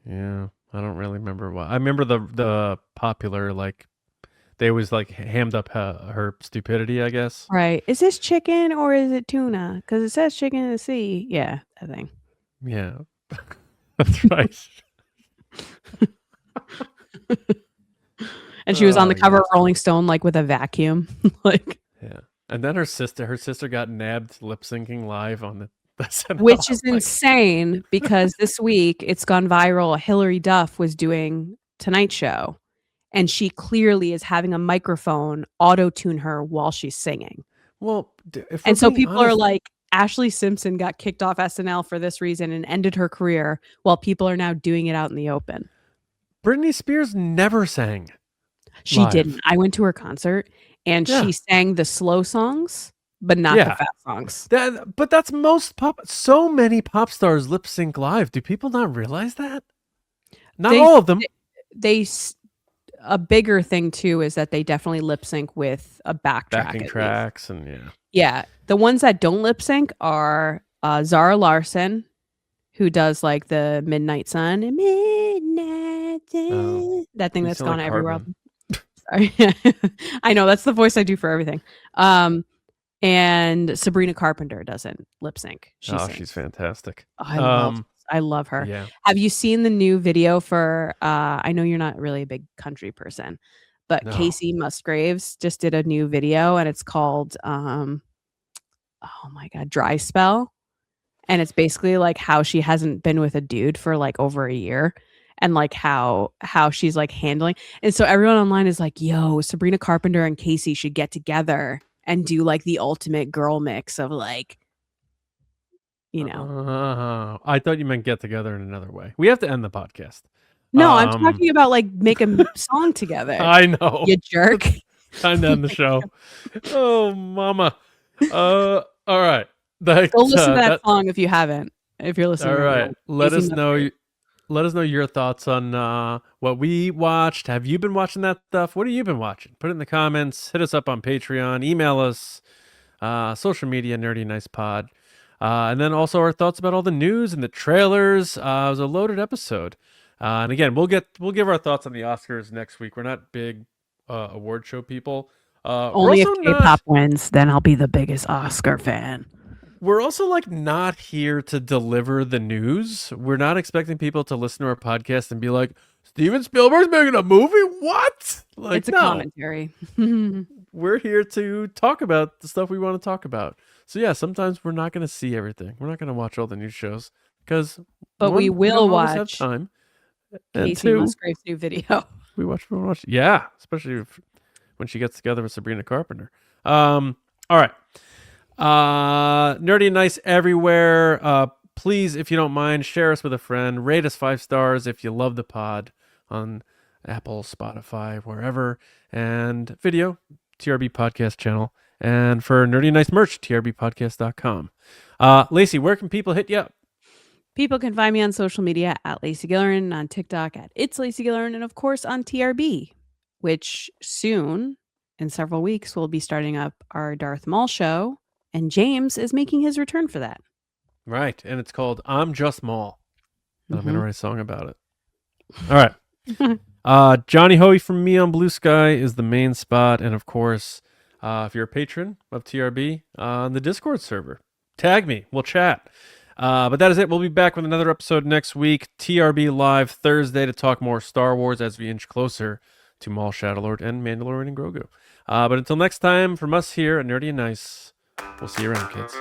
Yeah. I don't really remember what. I remember the popular, like, they always like hammed up her stupidity, I guess. Right. Is this chicken or is it tuna? Because it says chicken in the sea. Yeah, that thing. Yeah. That's right. And she was on Oh, the cover yes. of Rolling Stone, like with a vacuum. Like, Yeah. And then her sister got nabbed lip syncing live on the SNL. which is Like, insane because this week it's gone viral. Hillary Duff was doing Tonight Show, and she clearly is having a microphone auto-tune her while she's singing. well, if And we're so being people are honest, like, Ashley Simpson got kicked off SNL for this reason and ended her career, while people are now doing it out in the open. Britney Spears never sang. She live. didn't. I went to her concert and Yeah. she sang the slow songs, but not Yeah. the fast songs. But that's most so many pop stars lip sync live. Do people not realize that? Not They- all of them. A bigger thing too is that they definitely lip sync with a backtrack. Backing at least. tracks and yeah. Yeah. The ones that don't lip sync are Zara Larson, who does like the Midnight Sun and Midnight Sun, Oh. that thing You that's sound gone like everywhere. Cartman. Sorry. I know that's the voice I do for everything. And Sabrina Carpenter doesn't lip sync. She's fantastic. I love her. Yeah. Have you seen the new video for I know you're not really a big country person, but No. Casey Musgraves just did a new video and it's called oh my god, Dry Spell. And it's basically like how she hasn't been with a dude for like over a year and like how she's like handling. And so everyone online is like, yo, Sabrina Carpenter and Casey should get together and do like the ultimate girl mix of like, you know. I thought you meant get together in another way. We have to end the podcast. No, I'm talking about like make a song together. I know. You jerk. Time to end the show. Oh, mama. All right. Go listen to that song if you haven't. If you're listening. All right. now. Let Casey us know. Let us know your thoughts on what we watched. Have you been watching that stuff? What have you been watching? Put it in the comments. Hit us up on Patreon. Email us. Social media, Nerdy Nice Pod. And then also our thoughts about all the news and the trailers. It was a loaded episode. And again, we'll give our thoughts on the Oscars next week. We're not big award show people. Only if K-pop wins, then I'll be the biggest Oscar fan. We're also like not here to deliver the news. We're not expecting people to listen to our podcast and be like, Steven Spielberg's making a movie? What? Like, It's a commentary. We're here to talk about the stuff we want to talk about. So yeah, sometimes we're not going to see everything. We're not going to watch all the news shows because, we will don't always have watch time. And Casey two, Musgrave's new video. we watch. Yeah, especially when she gets together with Sabrina Carpenter. All right. Nerdy and Nice everywhere. Please, if you don't mind, share us with a friend. Rate us 5 stars if you love the pod on Apple, Spotify, wherever. And video, TRB Podcast channel. And for Nerdy and Nice merch, trbpodcast.com. Lacey, where can people hit you up? People can find me on social media at Lacey Gilleran, on TikTok at It's Lacey Gilleran, and of course on TRB, which soon, in several weeks, we'll be starting up our Darth Maul show. And James is making his return for that. Right. And it's called I'm Just Maul. And I'm going to write a song about it. All right. Johnny Hoey from Me on Blue Sky is the main spot. And of course, if you're a patron of TRB on the Discord server, tag me. We'll chat. But that is it. We'll be back with another episode next week. TRB Live Thursday to talk more Star Wars as we inch closer to Maul, Shadowlord, and Mandalorian and Grogu. But until next time, from us here at Nerdy and Nice, we'll see you around, kids.